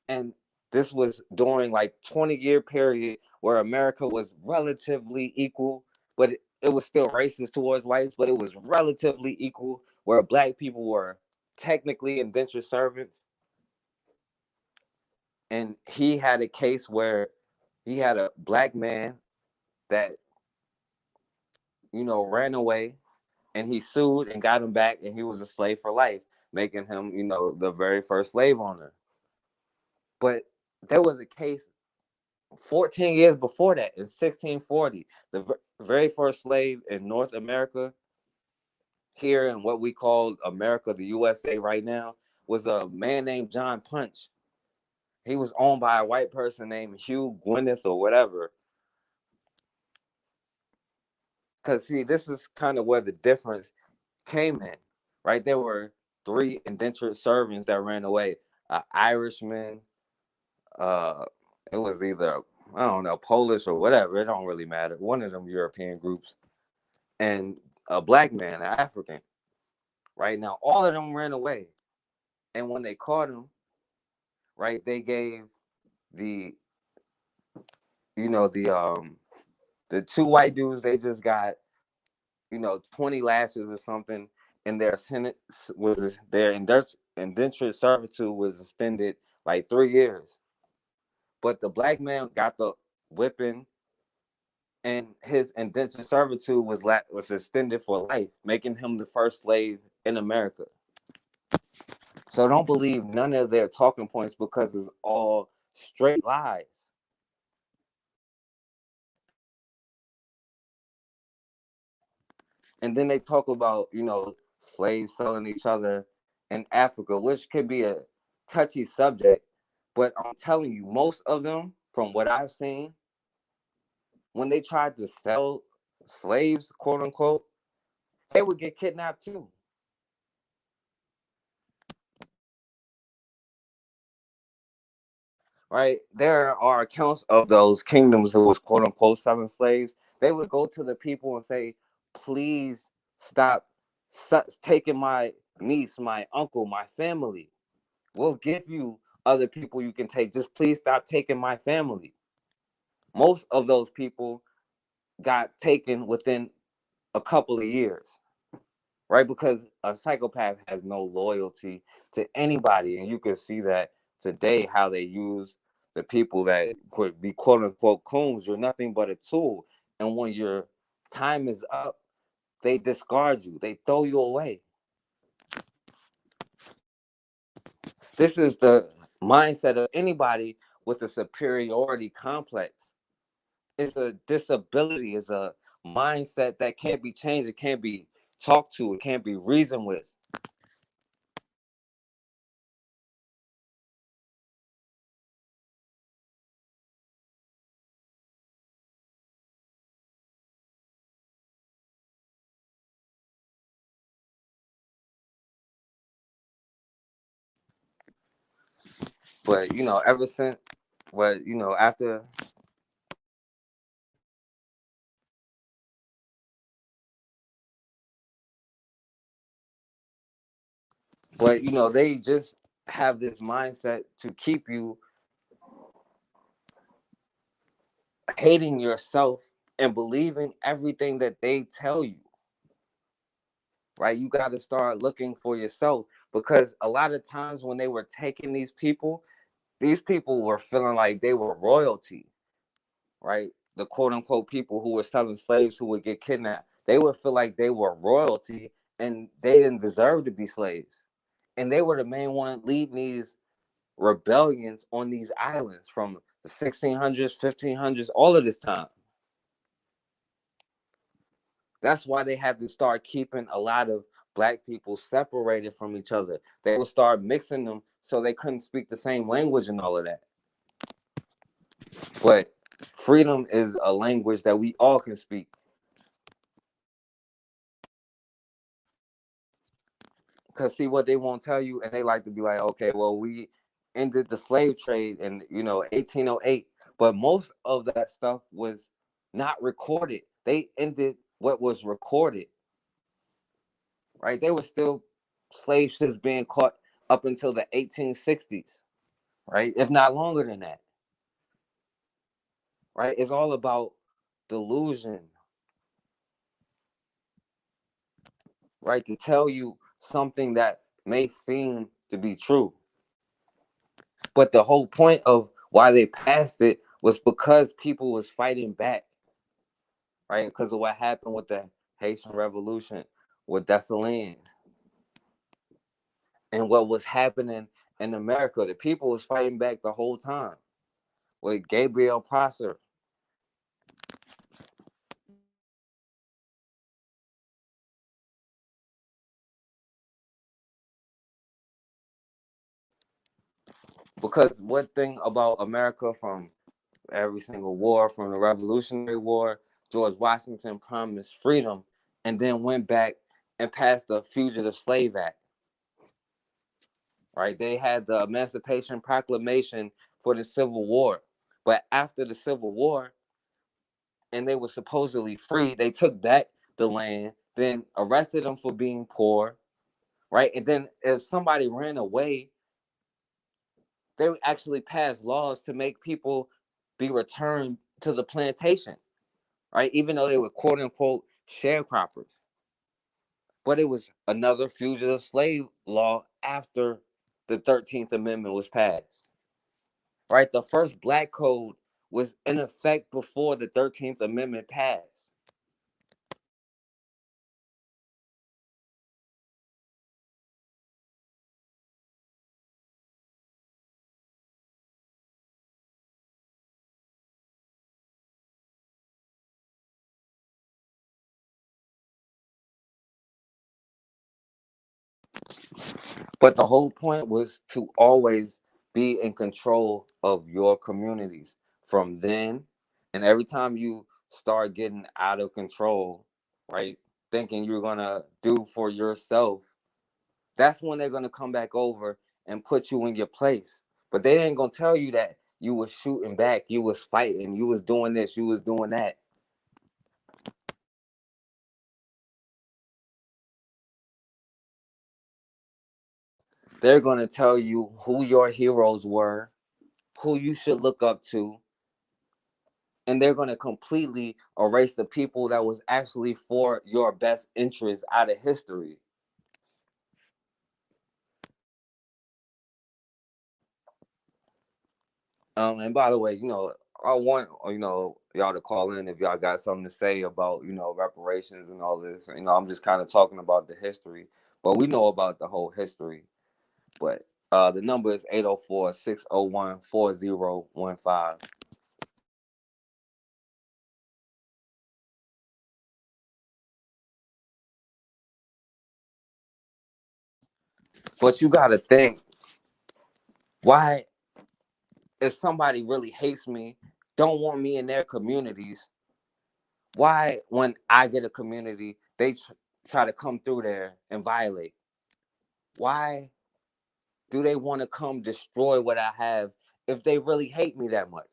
And this was during like 20-year period where America was relatively equal, but it was still racist towards whites, but it was relatively equal, where black people were technically indentured servants. And he had a case where he had a black man that, ran away, and he sued and got him back, and he was a slave for life, making him, the very first slave owner. But there was a case 14 years before that, in 1640, the very first slave in North America, here in what we call America, the USA right now, was a man named John Punch. He was owned by a white person named Hugh Gwyneth or whatever. Because, see, this is kind of where the difference came in, right? There were three indentured servants that ran away. An Irishman, uh, it was either, I don't know, Polish or whatever. It don't really matter. One of them European groups. And a black man, an African. Right now, all of them ran away. And when they caught him, right, they gave the, you know, the two white dudes, they just got, 20 lashes or something, and their sentence was, their indentured servitude was extended like 3 years. But the black man got the whipping, and his indentured servitude was extended for life, making him the first slave in America. So don't believe none of their talking points, because it's all straight lies. And then they talk about, slaves selling each other in Africa, which could be a touchy subject. But I'm telling you, most of them, from what I've seen, when they tried to sell slaves, quote unquote, they would get kidnapped too. Right? There are accounts of those kingdoms who was, quote unquote, selling slaves. They would go to the people and say, please stop taking my niece, my uncle, my family. We'll give you other people you can take. Just please stop taking my family. Most of those people got taken within a couple of years, right? Because a psychopath has no loyalty to anybody. And you can see that today, how they use the people that could be, quote unquote, coons. You're nothing but a tool. And when your time is up, they discard you, they throw you away. This is the mindset of anybody with a superiority complex. It's a disability, it's a mindset that can't be changed, it can't be talked to, it can't be reasoned with. But ever since, what after, but they just have this mindset to keep you hating yourself and believing everything that they tell you, right? You got to start looking for yourself, because a lot of times when they were taking these people were feeling like they were royalty, right? The quote unquote people who were selling slaves who would get kidnapped, they would feel like they were royalty and they didn't deserve to be slaves. And they were the main one leading these rebellions on these islands from the 1600s, 1500s, all of this time. That's why they had to start keeping a lot of black people separated from each other. They would start mixing them so they couldn't speak the same language and all of that. But freedom is a language that we all can speak. Because see what they won't tell you, and they like to be like, okay, well, we ended the slave trade in 1808, but most of that stuff was not recorded. They ended what was recorded, right? They were still slave ships being caught up until the 1860s, right? If not longer than that, right? It's all about delusion, right? To tell you something that may seem to be true. But the whole point of why they passed it was because people was fighting back, right? Because of what happened with the Haitian Revolution, with Dessalines, and what was happening in America. The people was fighting back the whole time with Gabriel Prosser. Because one thing about America, from every single war, from the Revolutionary War, George Washington promised freedom and then went back and passed the Fugitive Slave Act. Right? They had the Emancipation Proclamation for the Civil War. But after the Civil War, and they were supposedly free, they took back the land, then arrested them for being poor, right? And then if somebody ran away, they would actually pass laws to make people be returned to the plantation, right? Even though they were quote unquote sharecroppers. But it was another fugitive slave law after the 13th Amendment was passed, right? The first black code was in effect before the 13th Amendment passed. But the whole point was to always be in control of your communities from then. And every time you start getting out of control, right, thinking you're going to do for yourself, that's when they're going to come back over and put you in your place. But they ain't going to tell you that you was shooting back, you was fighting, you was doing this, you was doing that. They're going to tell you who your heroes were, who you should look up to, and they're going to completely erase the people that was actually for your best interest out of history. And by the way, I want y'all to call in if y'all got something to say about reparations and all this. I'm just kind of talking about the history, but we know about the whole history. But the number is 804-601-4015. But you got to think, why, if somebody really hates me, don't want me in their communities, why, when I get a community, they try to come through there and violate? Why do they want to come destroy what I have if they really hate me that much?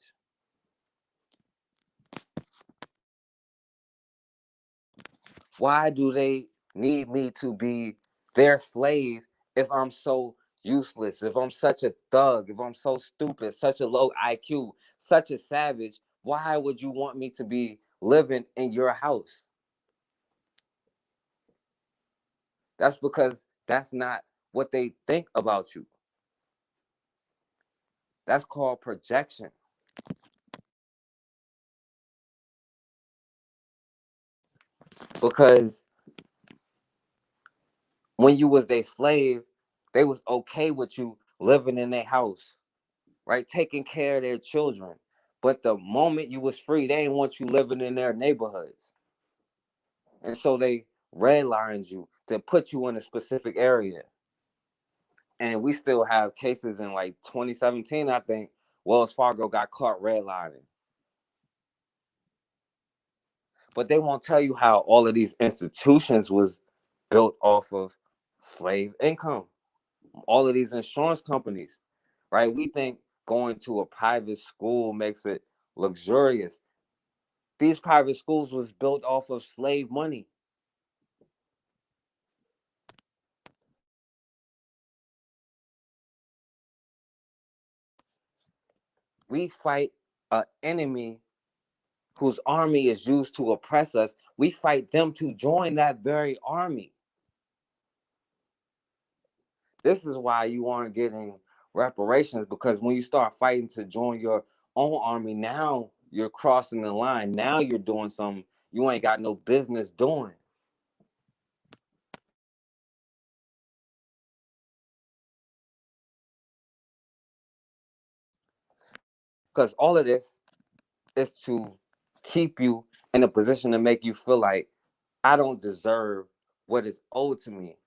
Why do they need me to be their slave if I'm so useless, if I'm such a thug, if I'm so stupid, such a low IQ, such a savage? Why would you want me to be living in your house? That's because that's not what they think about you. That's called projection. Because when you was their slave, they was okay with you living in their house, right? Taking care of their children. But the moment you was free, they didn't want you living in their neighborhoods. And so they redlined you to put you in a specific area. And we still have cases in like 2017, I think, Wells Fargo got caught redlining. But they won't tell you how all of these institutions was built off of slave income. All of these insurance companies, right? We think going to a private school makes it luxurious. These private schools was built off of slave money. We fight an enemy whose army is used to oppress us. We fight them to join that very army. This is why you aren't getting reparations, because when you start fighting to join your own army, now you're crossing the line. Now you're doing something you ain't got no business doing. Because all of this is to keep you in a position to make you feel like I don't deserve what is owed to me.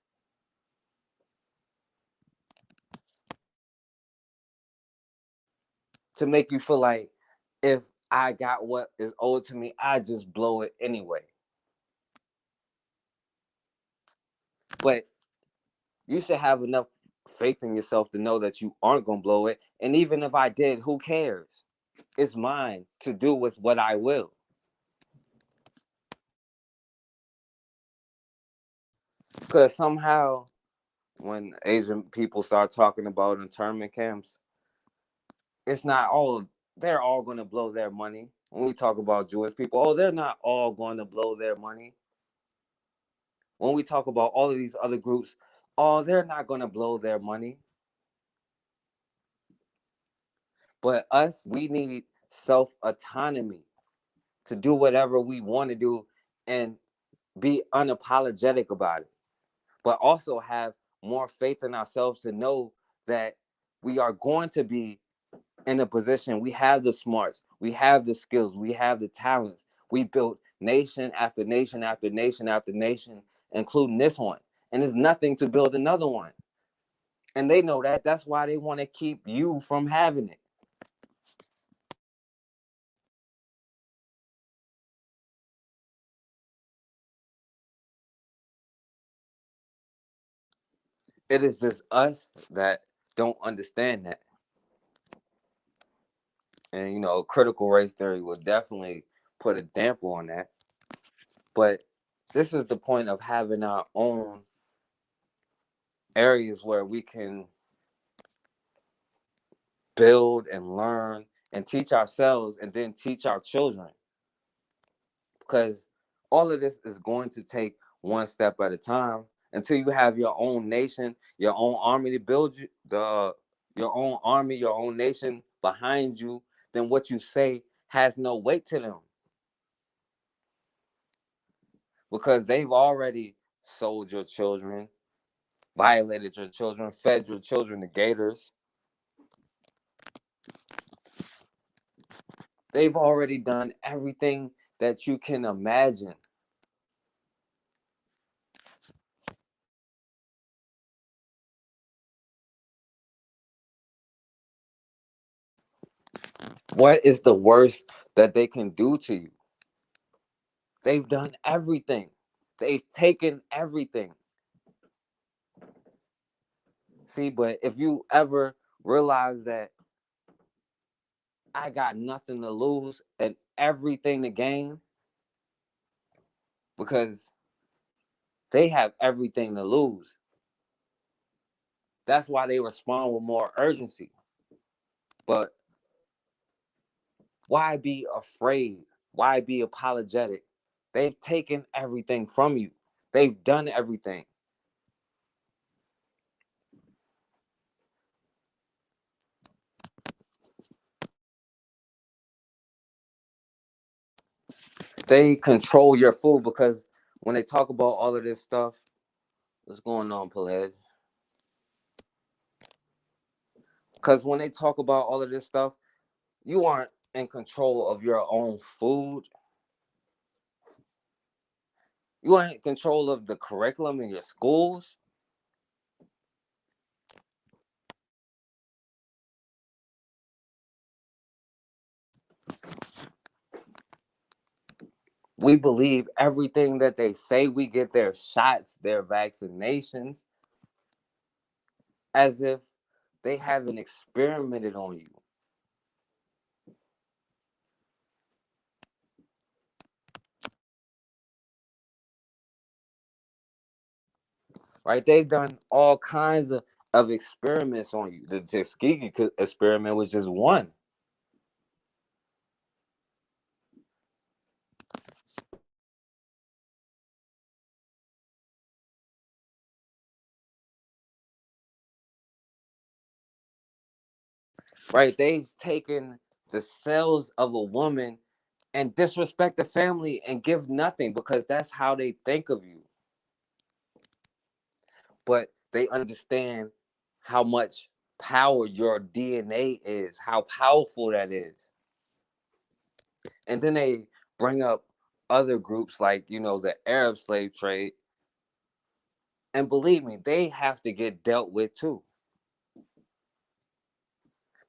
To make you feel like if I got what is owed to me, I just blow it anyway. But you should have enough faith in yourself to know that you aren't going to blow it. And even if I did, who cares? It's mine to do with what I will. Because somehow, when Asian people start talking about internment camps, it's not all, they're all going to blow their money. When we talk about Jewish people, oh, they're not all going to blow their money. When we talk about all of these other groups, oh, they're not going to blow their money. But us, we need self autonomy to do whatever we want to do and be unapologetic about it, but also have more faith in ourselves to know that we are going to be in a position. We have the smarts, we have the skills, we have the talents. We built nation after nation after nation after nation, including this one. And there's nothing to build another one. And they know that. That's why they want to keep you from having it. It is just us that don't understand that. And, critical race theory will definitely put a damper on that. But this is the point of having our own areas where we can build and learn and teach ourselves and then teach our children. Because all of this is going to take one step at a time until you have your own nation, your own army to build you, your own army, your own nation behind you. Then what you say has no weight to them, because they've already sold your children, violated your children, fed your children to gators. They've already done everything that you can imagine. What is the worst that they can do to you? They've done everything. They've taken everything. See, but if you ever realize that I got nothing to lose and everything to gain, because they have everything to lose. That's why they respond with more urgency. But Why be afraid? Why be apologetic? They've taken everything from you. They've done everything. They control your food because when they talk about all of this stuff, what's going on, Paled? Because when they talk about all of this stuff, you aren't in control of your own food. You aren't in control of the curriculum in your schools. We believe everything that they say. We get their shots, their vaccinations, as if they haven't experimented on you. Right? They've done all kinds of experiments on you. The Tuskegee experiment was just one. Right? They've taken the cells of a woman and disrespect the family and give nothing because that's how they think of you. But they understand how much power your DNA is, how powerful that is. And then they bring up other groups like, the Arab slave trade. And believe me, they have to get dealt with too.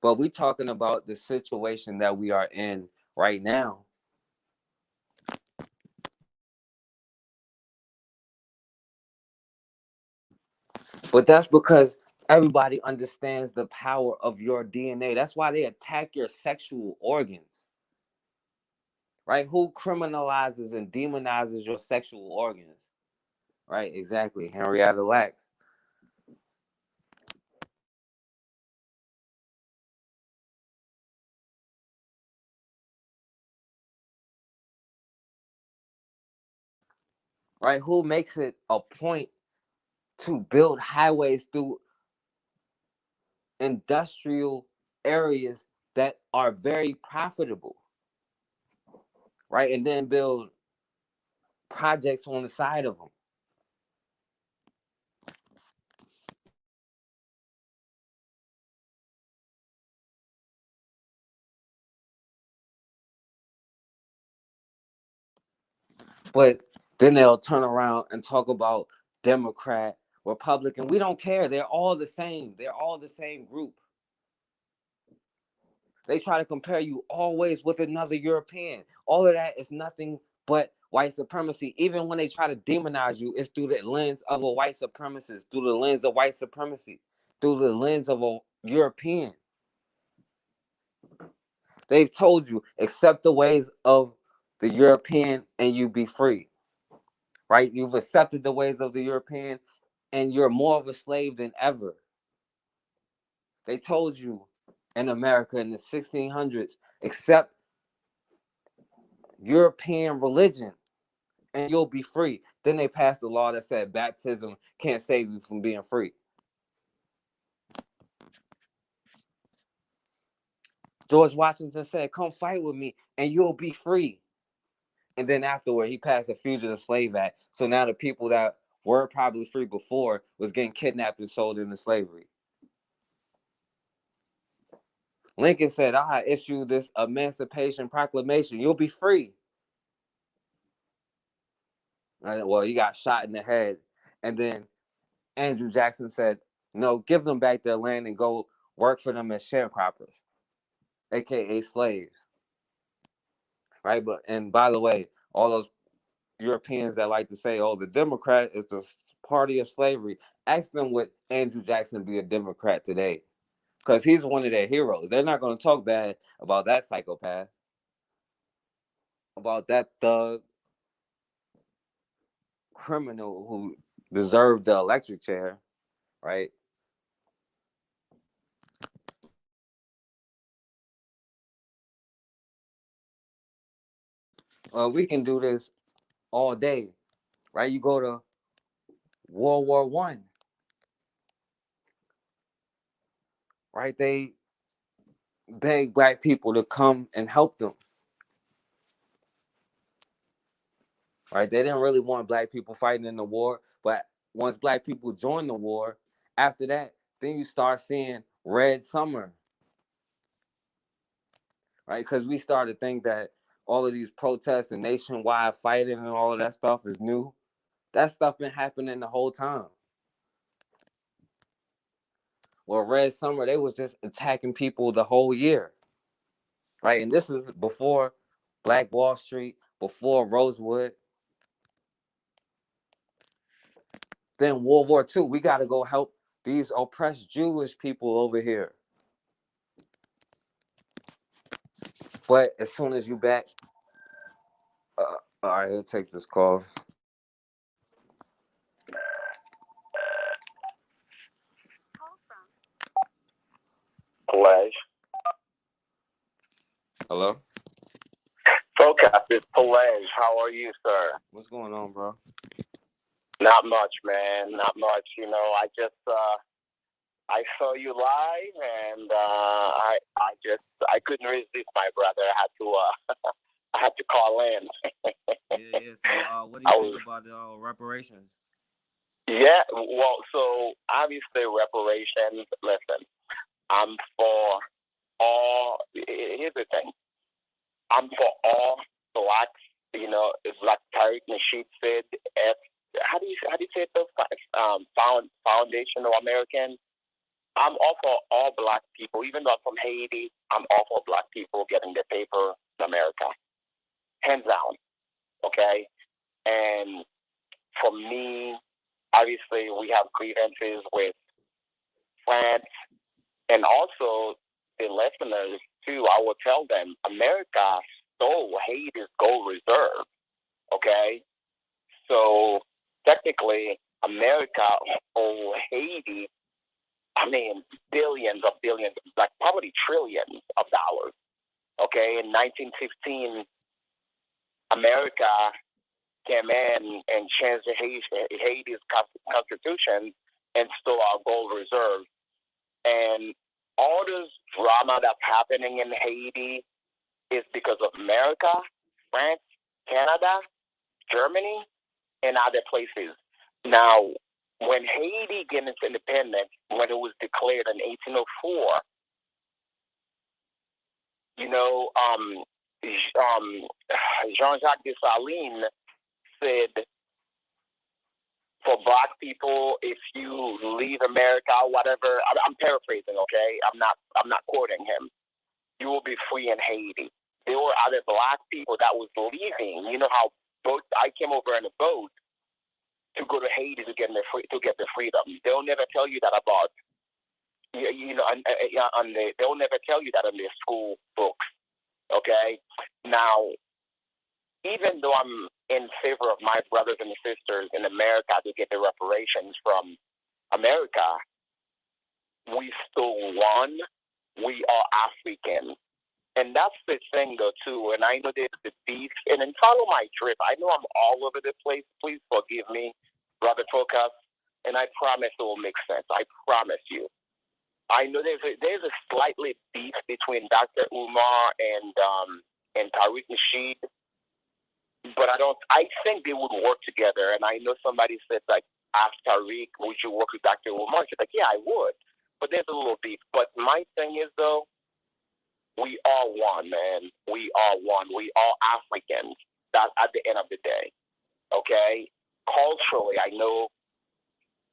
But we're talking about the situation that we are in right now. But that's because everybody understands the power of your DNA. That's why they attack your sexual organs. Right? Who criminalizes and demonizes your sexual organs? Right? Exactly. Henrietta Lacks. Right? Who makes it a point to build highways through industrial areas that are very profitable? Right? And then build projects on the side of them. But then they'll turn around and talk about Democrat, Republican. We don't care. They're all the same. They're all the same group. They try to compare you always with another European. All of that is nothing but white supremacy. Even when they try to demonize you, it's through the lens of a white supremacist, through the lens of white supremacy, through the lens of a European. They've told you, accept the ways of the European and you be free. Right? You've accepted the ways of the European and you're more of a slave than ever. They told you in America in the 1600s, accept European religion and you'll be free. Then they passed a law that said baptism can't save you from being free. George Washington said, come fight with me and you'll be free. And then afterward, he passed the Fugitive Slave Act. So now the people that were probably free before was getting kidnapped and sold into slavery. Lincoln said, I issue this Emancipation Proclamation. You'll be free. And, well, he got shot in the head. And then Andrew Jackson said, no, give them back their land and go work for them as sharecroppers, aka slaves. Right? And by the way, all those Europeans that like to say, oh, the Democrat is the party of slavery, ask them would Andrew Jackson be a Democrat today? Because he's one of their heroes. They're not going to talk bad about that psychopath, about that thug criminal who deserved the electric chair, right? We can do this all day, right? You go to World War I, right? They begged black people to come and help them, right? They didn't really want black people fighting in the war, but once black people joined the war, after that, then you start seeing Red Summer, right? Because we started to think that all of these protests and nationwide fighting and all of that stuff is new. That stuff been happening the whole time. Well, Red Summer, they was just attacking people the whole year, right? And this is before Black Wall Street, before Rosewood. Then World War II, we got to go help these oppressed Jewish people over here. But as soon as you back, all right, I'll take this call. Pelej. Hello? Focus, it's Pelej. How are you, sir? What's going on, bro? Not much, man. Not much. You know, I saw you live, and I couldn't resist, my brother. I had to call in. Yeah. So, what do you think about the reparations? Yeah. Well, so obviously reparations. Listen, I'm for all. Here's the thing. I'm for all blacks. You know, it's like Tariq Nasheed said. How do you say it? Foundational American. I'm all for all black people, even though I'm from Haiti. I'm all for black people getting their paper in America, hands down. Okay, and for me, obviously, we have grievances with France, and also the listeners too. I will tell them America stole Haiti's gold reserve. Okay, so technically, America or Haiti, I mean, billions, like probably trillions of dollars. Okay, in 1915, America came in and changed Haiti's constitution and stole our gold reserve. And all this drama that's happening in Haiti is because of America, France, Canada, Germany, and other places. Now, when Haiti gained its independence, when it was declared in 1804, you know, Jean-Jacques Dessalines said, for black people, if you leave America, whatever, I'm paraphrasing, okay? I'm not quoting him. You will be free in Haiti. There were other black people that was leaving. You know how I came over in a boat to go to Haiti to get the freedom. They'll never tell you that about they'll never tell you that in their school books. Okay, now even though I'm in favor of my brothers and sisters in America to get the reparations from America, we still won. We are African. And that's the thing, though, too. And I know there's the beef. And then follow my drip. I know I'm all over the place. Please forgive me, Brother Focus. And I promise it will make sense. I promise you. I know there's a slightly beef between Dr. Umar and Tariq Nasheed, but I think they would work together. And I know somebody said, like, ask Tariq, would you work with Dr. Umar? She's like, yeah, I would. But there's a little beef. But my thing is, though, we are one, man. We are one. We are Africans. That's at the end of the day. Okay? Culturally, I know,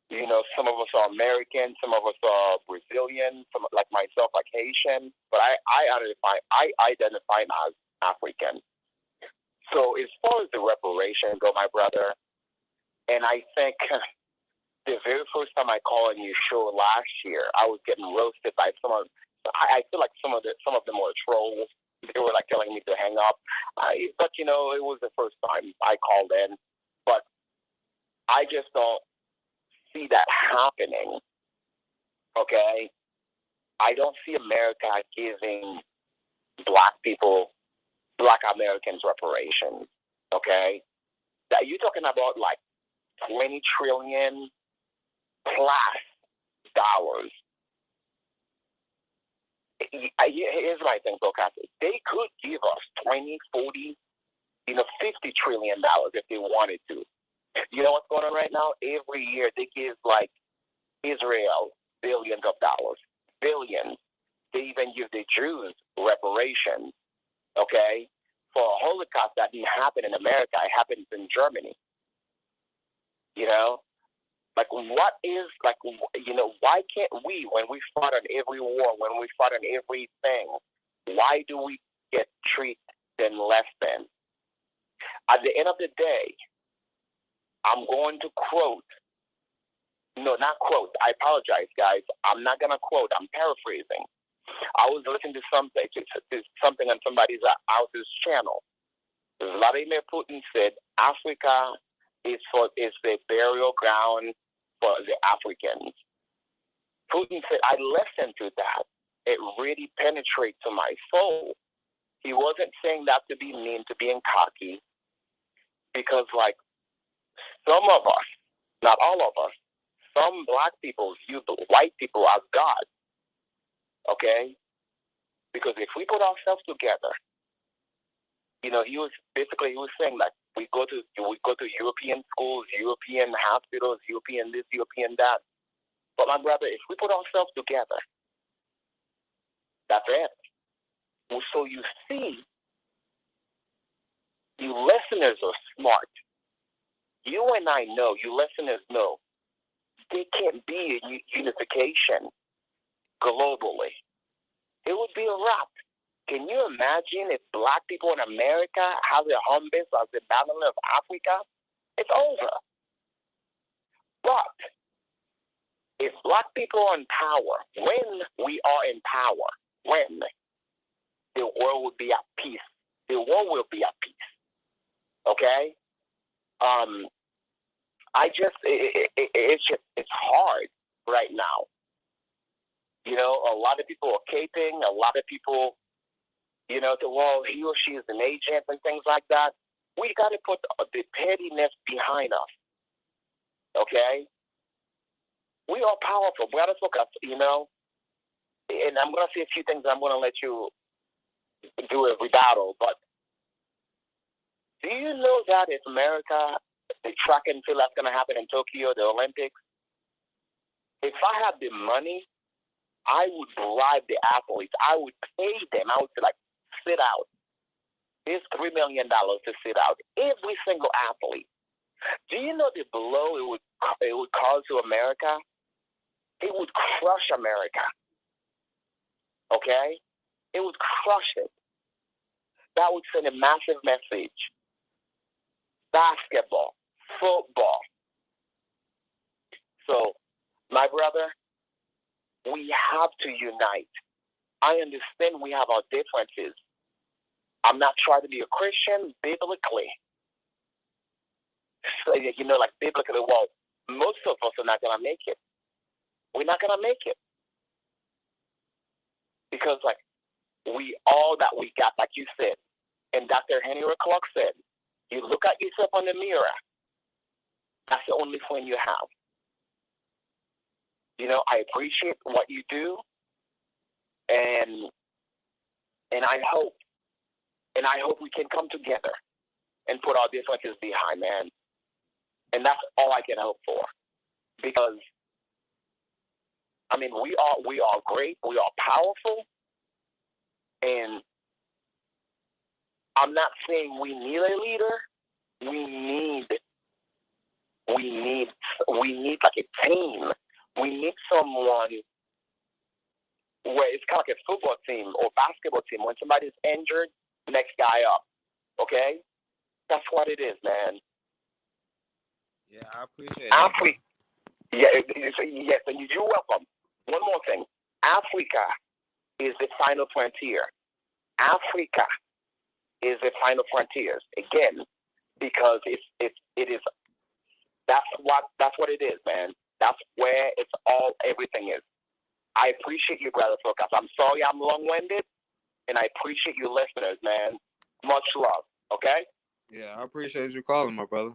you know, some of us are American, some of us are Brazilian, some like myself, like Haitian, but I identify as African. So as far as the reparations go, my brother, and I think the very first time I called on your show last year, I was getting roasted by some of. I feel like some of them were trolls. They were like telling me to hang up. But you know, it was the first time I called in. But I just don't see that happening. Okay, I don't see America giving black people Black Americans reparations. Okay, that you're talking about like 20 trillion plus dollars. Here's my thing, Bocas. They could give us 20, 40, $50 trillion if they wanted to. You know what's going on right now? Every year they give like Israel billions of dollars, billions. They even give the Jews reparations, okay, for a Holocaust that didn't happen in America. It happens in Germany. Like what is, like, why can't we, when we fought on every war, when we fought on everything, why do we get treated less than? At the end of the day, I'm going to quote, no, not quote, I apologize, guys. I'm not going to quote, I'm paraphrasing. I was listening to something on somebody's else's channel. Vladimir Putin said Africa is the burial ground for the Africans. Putin said, I listened to that. It really penetrates to my soul. He wasn't saying that to be mean, to being cocky, because like some of us, not all of us, some black people view the white people as God. Okay? Because if we put ourselves together, he was saying like we go to European schools, European hospitals, European this, European that. But my brother, if we put ourselves together, that's it. So you see, you listeners are smart. You and I know, you listeners know, there can't be a unification globally. It would be a wrap. Can you imagine if black people in America have their home base as the Babylon of Africa? It's over. But if black people are in power, when we are in power, when the world will be at peace, the world will be at peace. Okay? It's hard right now. A lot of people are caping, a lot of people, well, he or she is an agent and things like that. We got to put the pettiness behind us. Okay? We are powerful. We got to focus, and I'm going to say a few things. I'm going to let you do a rebuttal. But do you know that if America, the track and field that's going to happen in Tokyo, the Olympics, if I had the money, I would bribe the athletes. I would pay them. I would say, like, sit out. Here's $3 million to sit out. Every single athlete. Do you know the blow it would cause to America? It would crush America. Okay? It would crush it. That would send a massive message. Basketball, football. So, my brother, we have to unite. I understand we have our differences. I'm not trying to be a Christian biblically. So, like biblically, well, most of us are not going to make it. We're not going to make it. Because, like, all that we got, like you said, and Dr. Henry Clark said, you look at yourself on the mirror. That's the only friend you have. I appreciate what you do, and I hope we can come together and put our differences behind, man. And that's all I can hope for, because we are great, we are powerful, and I'm not saying we need a leader. We need like a team. We need someone where it's kind of like a football team or basketball team. When somebody's injured, next guy up. Okay? That's what it is, man. Yeah, I appreciate that. Yes, and you're welcome. One more thing. Africa is the final frontier. Africa is the final frontiers. Again, because it is. That's what it is, man. That's where everything is. I appreciate you, brother Focus. I'm sorry I'm long-winded, and I appreciate you listeners, man. Much love. Okay. Yeah, I appreciate you calling, my brother.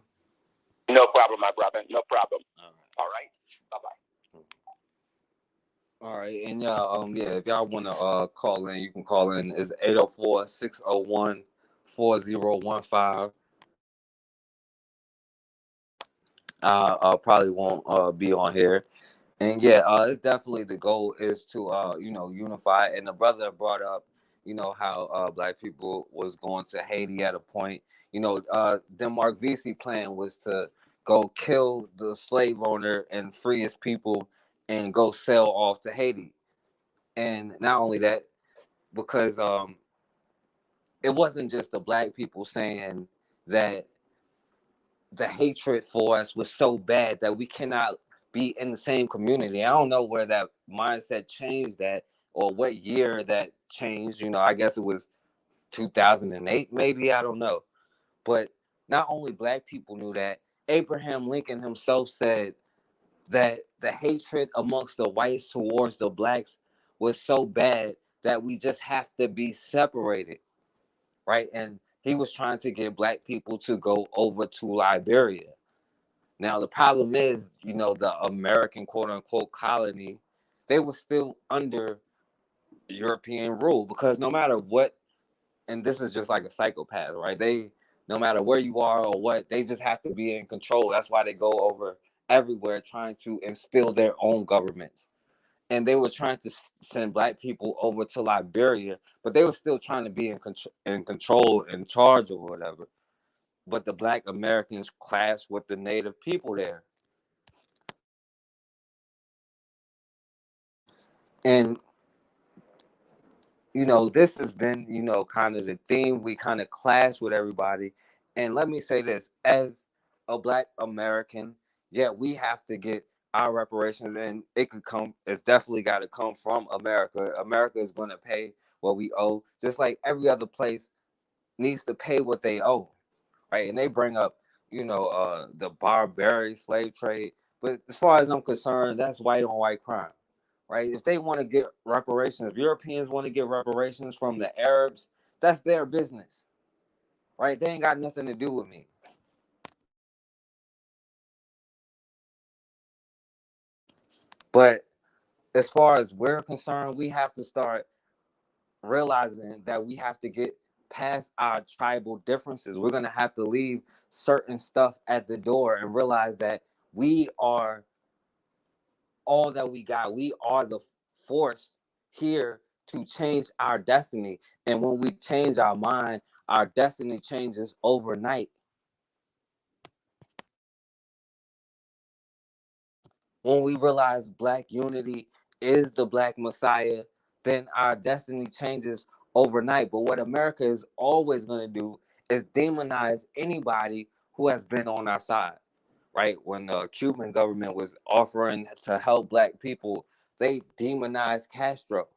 No problem, my brother. No problem. All right. All right. Bye bye. All right, and yeah, if y'all wanna call in, you can call in. It's 804-601-4015. Probably won't be on here. And yeah, it's definitely the goal is to unify. And the brother brought up, how black people was going to Haiti at a point. The Mark Vesey plan was to go kill the slave owner and free his people and go sail off to Haiti. And not only that, because it wasn't just the black people saying that the hatred for us was so bad that we cannot be in the same community. I don't know where that mindset changed that or what year that changed. I guess it was 2008, maybe. I don't know. But not only black people knew that, Abraham Lincoln himself said that the hatred amongst the whites towards the blacks was so bad that we just have to be separated, right? And he was trying to get black people to go over to Liberia. Now the problem is, the American quote unquote colony, they were still under European rule because no matter what, and this is just like a psychopath, right? They no matter where you are or what, they just have to be in control. That's why they go over everywhere trying to instill their own governments. And they were trying to send black people over to Liberia, but they were still trying to be in control, in charge or whatever. But the black Americans clashed with the native people there. And this has been, kind of the theme. We kind of clash with everybody. And let me say this, as a black American, yeah, we have to get our reparations, and it's definitely got to come from America. America is going to pay what we owe, just like every other place needs to pay what they owe, right? And they bring up, the barbaric slave trade. But as far as I'm concerned, that's white on white crime, right? If they want to get reparations, if Europeans want to get reparations from the Arabs, that's their business, right? They ain't got nothing to do with me. But as far as we're concerned, we have to start realizing that we have to get past our tribal differences. We're going to have to leave certain stuff at the door and realize that we are all that we got. We are the force here to change our destiny. And when we change our mind, our destiny changes overnight. When we realize black unity is the black messiah, then our destiny changes overnight. But what America is always going to do is demonize anybody who has been on our side, right? When the Cuban government was offering to help black people, they demonized Castro.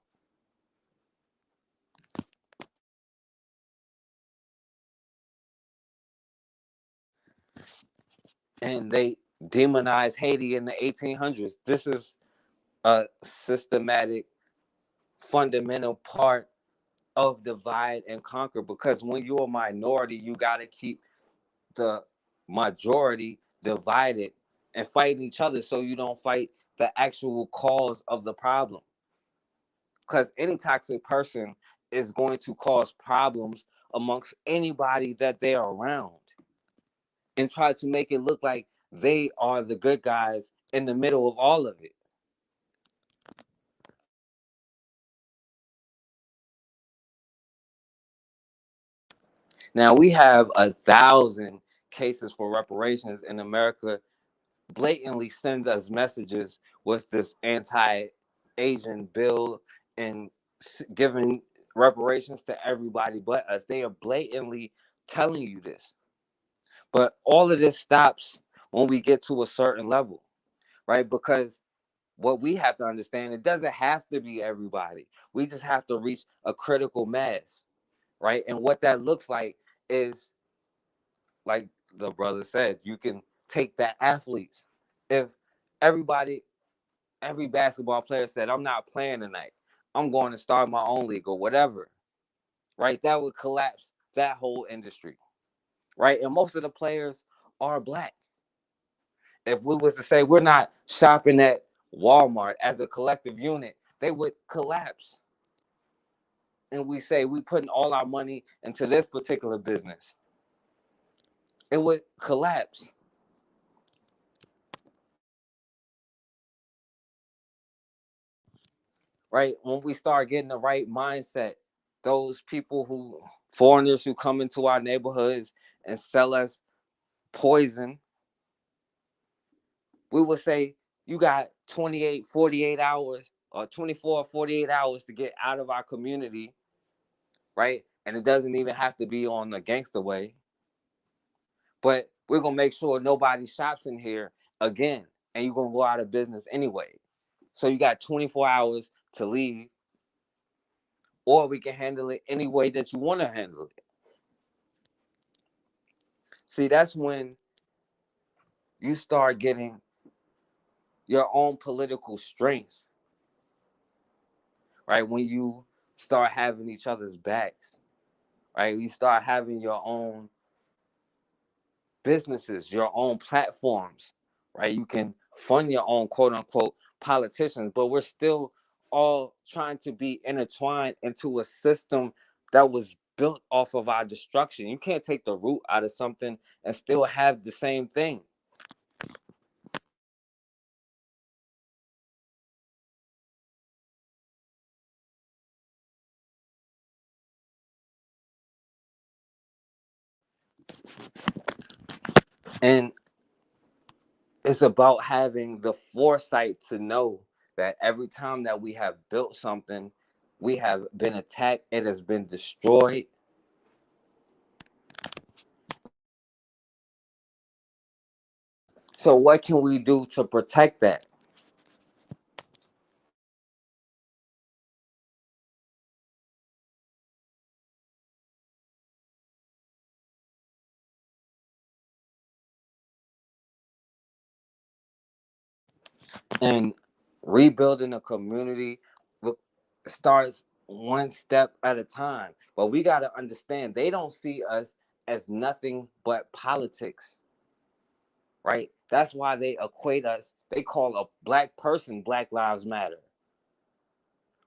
And they demonized Haiti in the 1800s. This is a systematic, fundamental part of divide and conquer, because when you're a minority, you got to keep the majority divided and fighting each other so you don't fight the actual cause of the problem. Because any toxic person is going to cause problems amongst anybody that they are around and try to make it look like they are the good guys in the middle of all of it. Now we have 1,000 cases for reparations in America. Blatantly sends us messages with this anti-Asian bill and giving reparations to everybody but us. They are blatantly telling you this. But all of this stops when we get to a certain level, right? Because what we have to understand, it doesn't have to be everybody. We just have to reach a critical mass, right? And what that looks like is, like the brother said, you can take the athletes. If everybody, every basketball player said, I'm not playing tonight, I'm going to start my own league or whatever, right? That would collapse that whole industry, right? And most of the players are black. If we was to say we're not shopping at Walmart as a collective unit, they would collapse. And we say we putting all our money into this particular business, it would collapse. Right? When we start getting the right mindset, those people who foreigners who come into our neighborhoods and sell us poison, we would say you got 28, 48 hours or 24 or 48 hours to get out of our community, right? And it doesn't even have to be on the gangster way, but we're gonna make sure nobody shops in here again, and you're gonna go out of business anyway. So you got 24 hours to leave, or we can handle it any way that you want to handle it. See, that's when you start getting your own political strength, right? When you start having each other's backs, right? You start having your own businesses, your own platforms, right? You can fund your own quote unquote politicians, but we're still all trying to be intertwined into a system that was built off of our destruction. You can't take the root out of something and still have the same thing. And it's about having the foresight to know that every time that we have built something, we have been attacked, it has been destroyed. So what can we do to protect that? And rebuilding a community starts one step at a time. But we got to understand they don't see us as nothing but politics, right? That's why they equate us. They call a black person Black Lives Matter,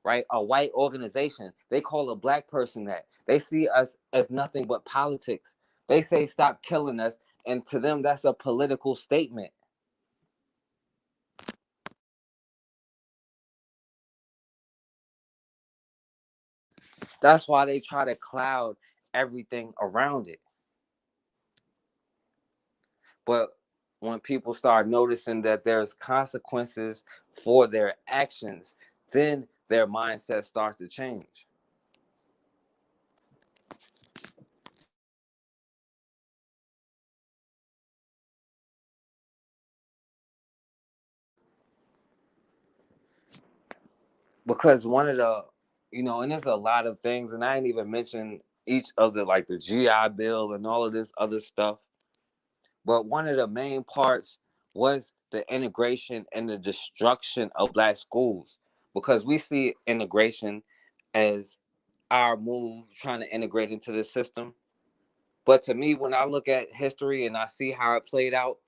right? A white organization, they call a black person that. They see us as nothing but politics. They say stop killing us, and to them that's a political statement. That's why they try to cloud everything around it. But when people start noticing that there's consequences for their actions, then their mindset starts to change. Because one of the, and there's a lot of things, and I ain't even mentioned each of the, like the GI Bill and all of this other stuff. But one of the main parts was the integration and the destruction of black schools, because we see integration as our move trying to integrate into the system. But to me, when I look at history and I see how it played out,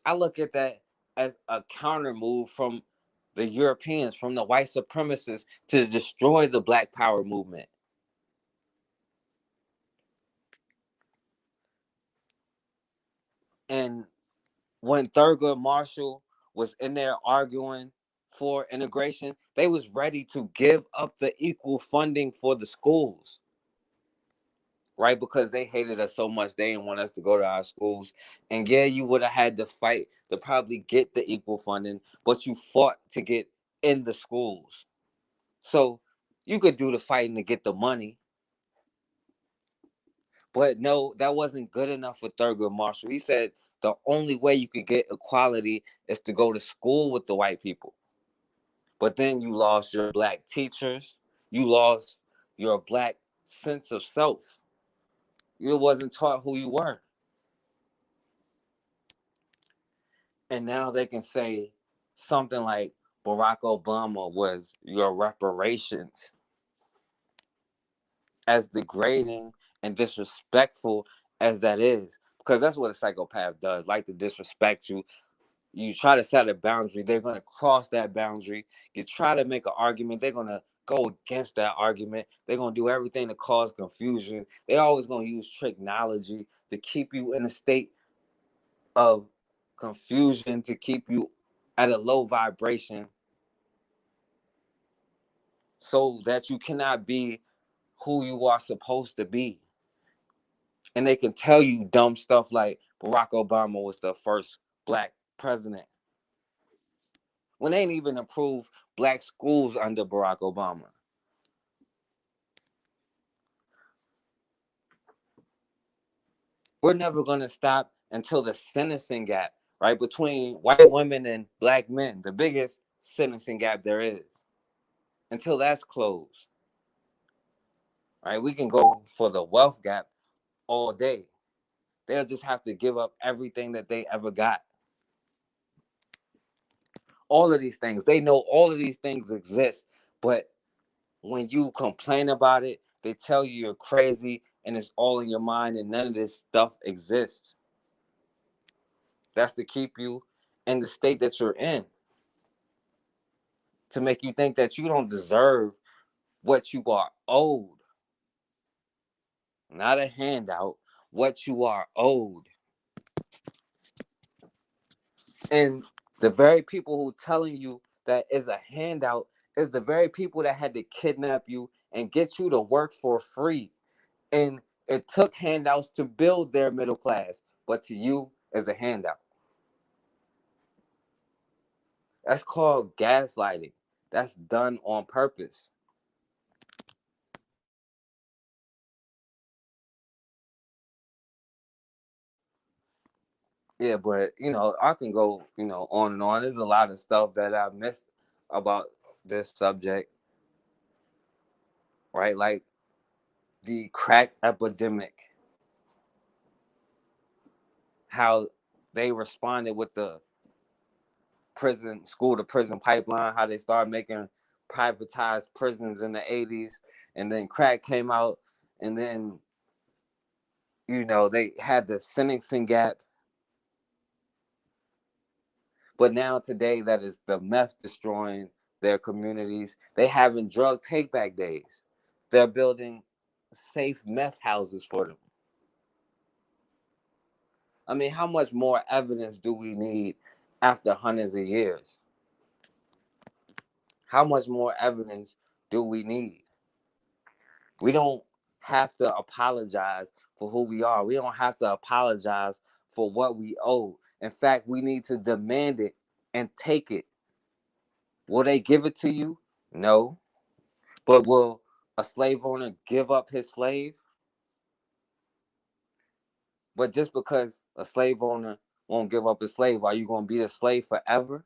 I look at that as a counter move from the Europeans, from the white supremacists, to destroy the Black Power movement. And when Thurgood Marshall was in there arguing for integration, they was ready to give up the equal funding for the schools, right? Because they hated us so much, they didn't want us to go to our schools. And yeah, you would have had to fight to probably get the equal funding, but you fought to get in the schools. So you could do the fighting to get the money. But no, that wasn't good enough for Thurgood Marshall. He said the only way you could get equality is to go to school with the white people. But then you lost your black teachers. You lost your black sense of self. You wasn't taught who you were. And now they can say something like Barack Obama was your reparations, as degrading and disrespectful as that is, because that's what a psychopath does, like to disrespect you. You try to set a boundary, they're going to cross that boundary. You try to make an argument, they're going to go against that argument. They're going to do everything to cause confusion. They're always going to use technology to keep you in a state of confusion, to keep you at a low vibration, so that you cannot be who you are supposed to be. And they can tell you dumb stuff like Barack Obama was the first black president, when they ain't even approved black schools under Barack Obama. We're never going to stop until the sentencing gap, right, between white women and black men, the biggest sentencing gap there is, until that's closed, right? We can go for the wealth gap all day. They'll just have to give up everything that they ever got. All of these things, they know all of these things exist, but when you complain about it, they tell you you're crazy and it's all in your mind and none of this stuff exists. That's to keep you in the state that you're in, to make you think that you don't deserve what you are owed. Not a handout, what you are owed. And the very people who telling you that is a handout is the very people that had to kidnap you and get you to work for free. And it took handouts to build their middle class, but to you is a handout. That's called gaslighting. That's done on purpose. Yeah, but I can go, on and on. There's a lot of stuff that I missed about this subject, right? Like the crack epidemic, how they responded with the prison, school to prison pipeline, how they started making privatized prisons in the 80s, and then crack came out, and then they had the sentencing gap. But now today, that is the meth destroying their communities. They having drug take back days. They're building safe meth houses for them. I mean, how much more evidence do we need after hundreds of years? How much more evidence do we need? We don't have to apologize for who we are. We don't have to apologize for what we owe. In fact, we need to demand it and take it. Will they give it to you? No. But will a slave owner give up his slave? But just because a slave owner won't give up his slave, are you going to be a slave forever?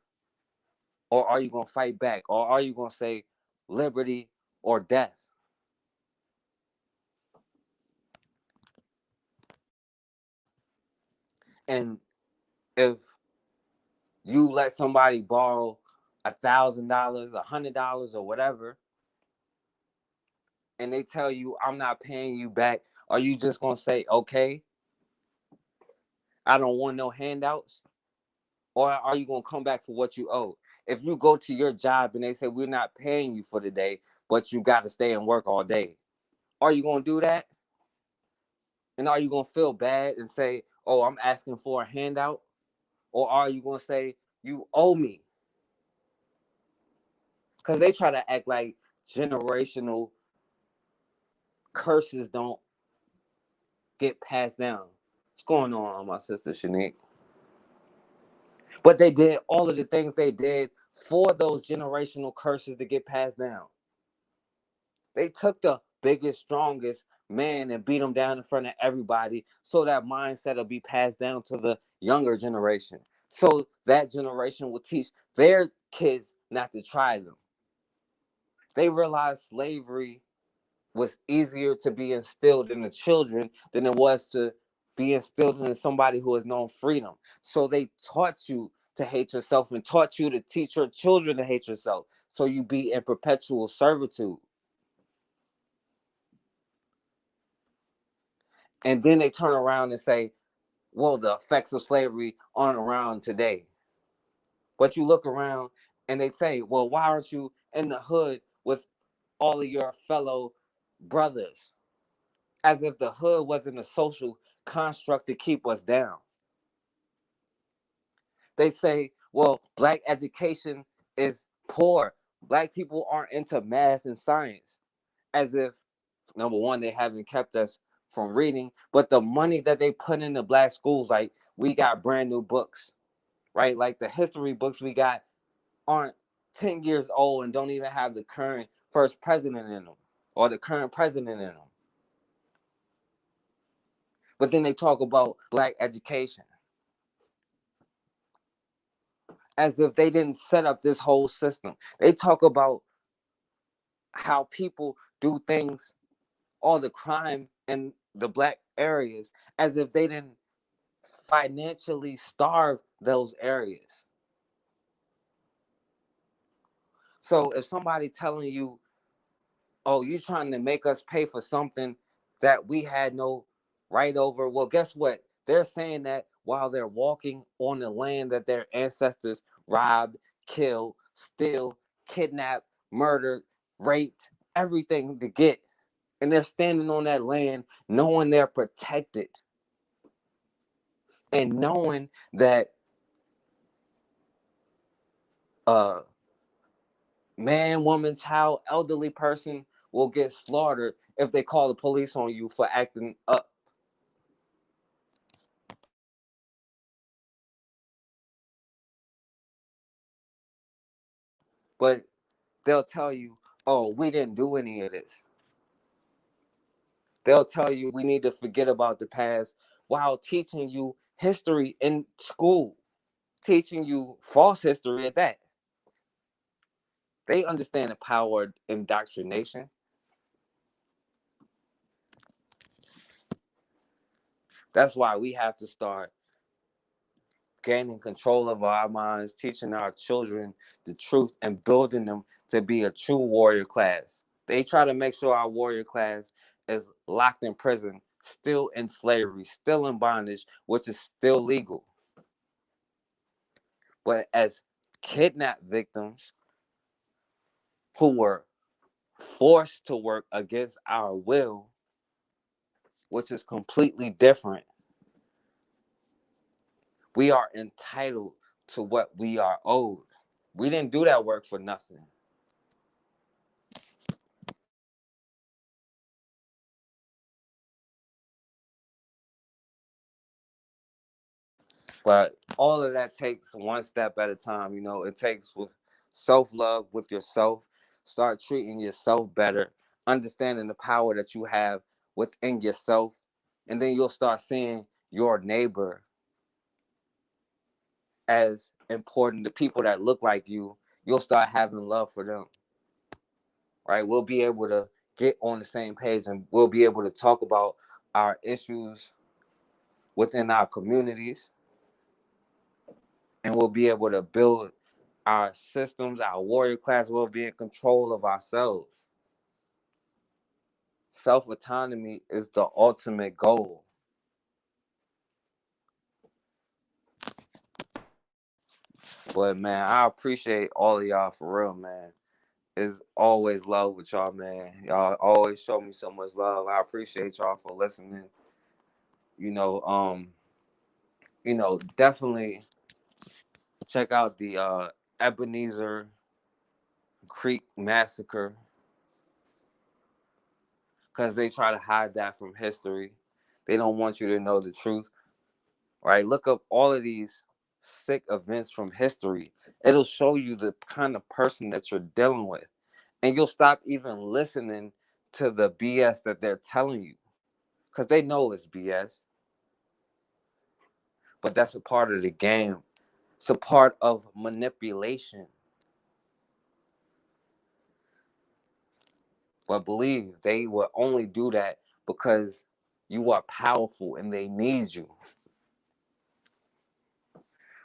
Or are you going to fight back? Or are you going to say liberty or death? And if you let somebody borrow $1,000, $100, or whatever, and they tell you, I'm not paying you back, are you just going to say, okay, I don't want no handouts? Or are you going to come back for what you owe? If you go to your job and they say, we're not paying you for the day, but you got to stay and work all day, are you going to do that? And are you going to feel bad and say, oh, I'm asking for a handout? Or are you going to say, you owe me? Because they try to act like generational curses don't get passed down. What's going on, my sister Shanique? But they did all of the things they did for those generational curses to get passed down. They took the biggest, strongest man and beat him down in front of everybody, so that mindset will be passed down to the younger generation. So that generation will teach their kids not to try them. They realized slavery was easier to be instilled in the children than it was to be instilled in somebody who has known freedom. So they taught you to hate yourself and taught you to teach your children to hate yourself. So you be in perpetual servitude. And then they turn around and say, well, the effects of slavery aren't around today. But you look around and they say, well, why aren't you in the hood with all of your fellow brothers? As if the hood wasn't a social construct to keep us down. They say, well, black education is poor. Black people aren't into math and science. As if, number one, they haven't kept us from reading, but the money that they put into black schools, like we got brand new books, right? Like the history books we got aren't 10 years old and don't even have the current first president in them or the current president in them. But then they talk about black education as if they didn't set up this whole system. They talk about how people do things, all the crime in the black areas, as if they didn't financially starve those areas. So if somebody telling you, oh, you're trying to make us pay for something that we had no right over, well, guess what? They're saying that while they're walking on the land that their ancestors robbed, killed, steal, kidnapped, murdered, raped, everything to get. And they're standing on that land knowing they're protected and knowing that a man, woman, child, elderly person will get slaughtered if they call the police on you for acting up. But they'll tell you, oh, we didn't do any of this. They'll tell you we need to forget about the past while teaching you history in school, teaching you false history at that. They understand the power of indoctrination. That's why we have to start gaining control of our minds, teaching our children the truth, and building them to be a true warrior class. They try to make sure our warrior class is locked in prison, still in slavery, still in bondage, which is still legal. But as kidnapped victims who were forced to work against our will, which is completely different, we are entitled to what we are owed. We didn't do that work for nothing. But all of that takes one step at a time. You know, it takes with self-love with yourself. Start treating yourself better, understanding the power that you have within yourself, and then you'll start seeing your neighbor as important. The people that look like you'll start having love for them. Right? We'll be able to get on the same page, and we'll be able to talk about our issues within our communities, and we'll be able to build our systems, our warrior class. Will be in control of ourselves. Self autonomy is the ultimate goal. But man, I appreciate all of y'all for real, man. It's always love with y'all, man. Y'all always show me so much love. I appreciate y'all for listening. You know, definitely check out the Ebenezer Creek massacre, because they try to hide that from history. They don't want you to know the truth. Right? Look up all of these sick events from history. It'll show you the kind of person that you're dealing with. And you'll stop even listening to the BS that they're telling you. Because they know it's BS. But that's a part of the game. It's a part of manipulation. But believe they will only do that because you are powerful and they need you.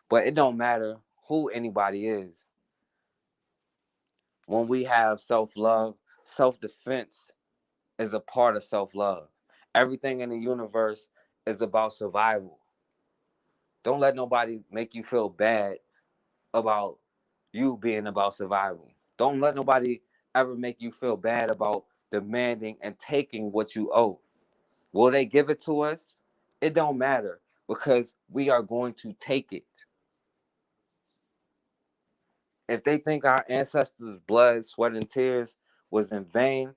But it don't matter who anybody is. When we have self-love, self-defense is a part of self-love. Everything in the universe is about survival. Don't let nobody make you feel bad about you being about survival. Don't let nobody ever make you feel bad about demanding and taking what you owe. Will they give it to us? It don't matter because we are going to take it. If they think our ancestors' blood, sweat, and tears was in vain,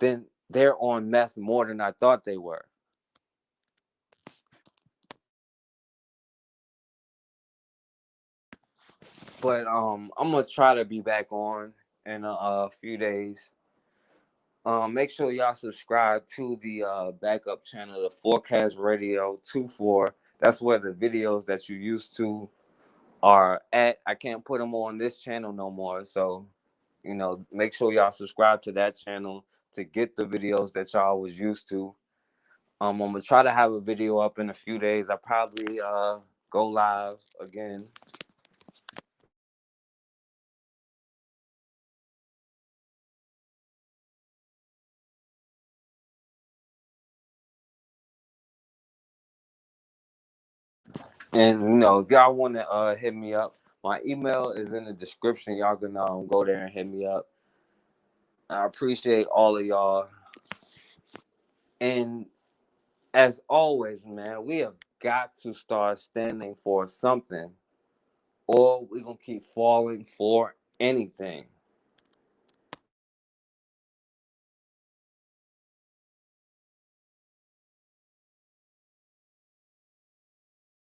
then they're on meth more than I thought they were. But I'm gonna try to be back on in a few days. Make sure y'all subscribe to the backup channel, the Forecast Radio 24. That's where the videos that you used to are at. I can't put them on this channel no more. So, make sure y'all subscribe to that channel to get the videos that y'all was used to. I'm gonna try to have a video up in a few days. I probably go live again. And if y'all want to hit me up, my email is in the description. Y'all can go there and hit me up. I appreciate all of y'all. And as always, man, we have got to start standing for something, or we're gonna keep falling for anything.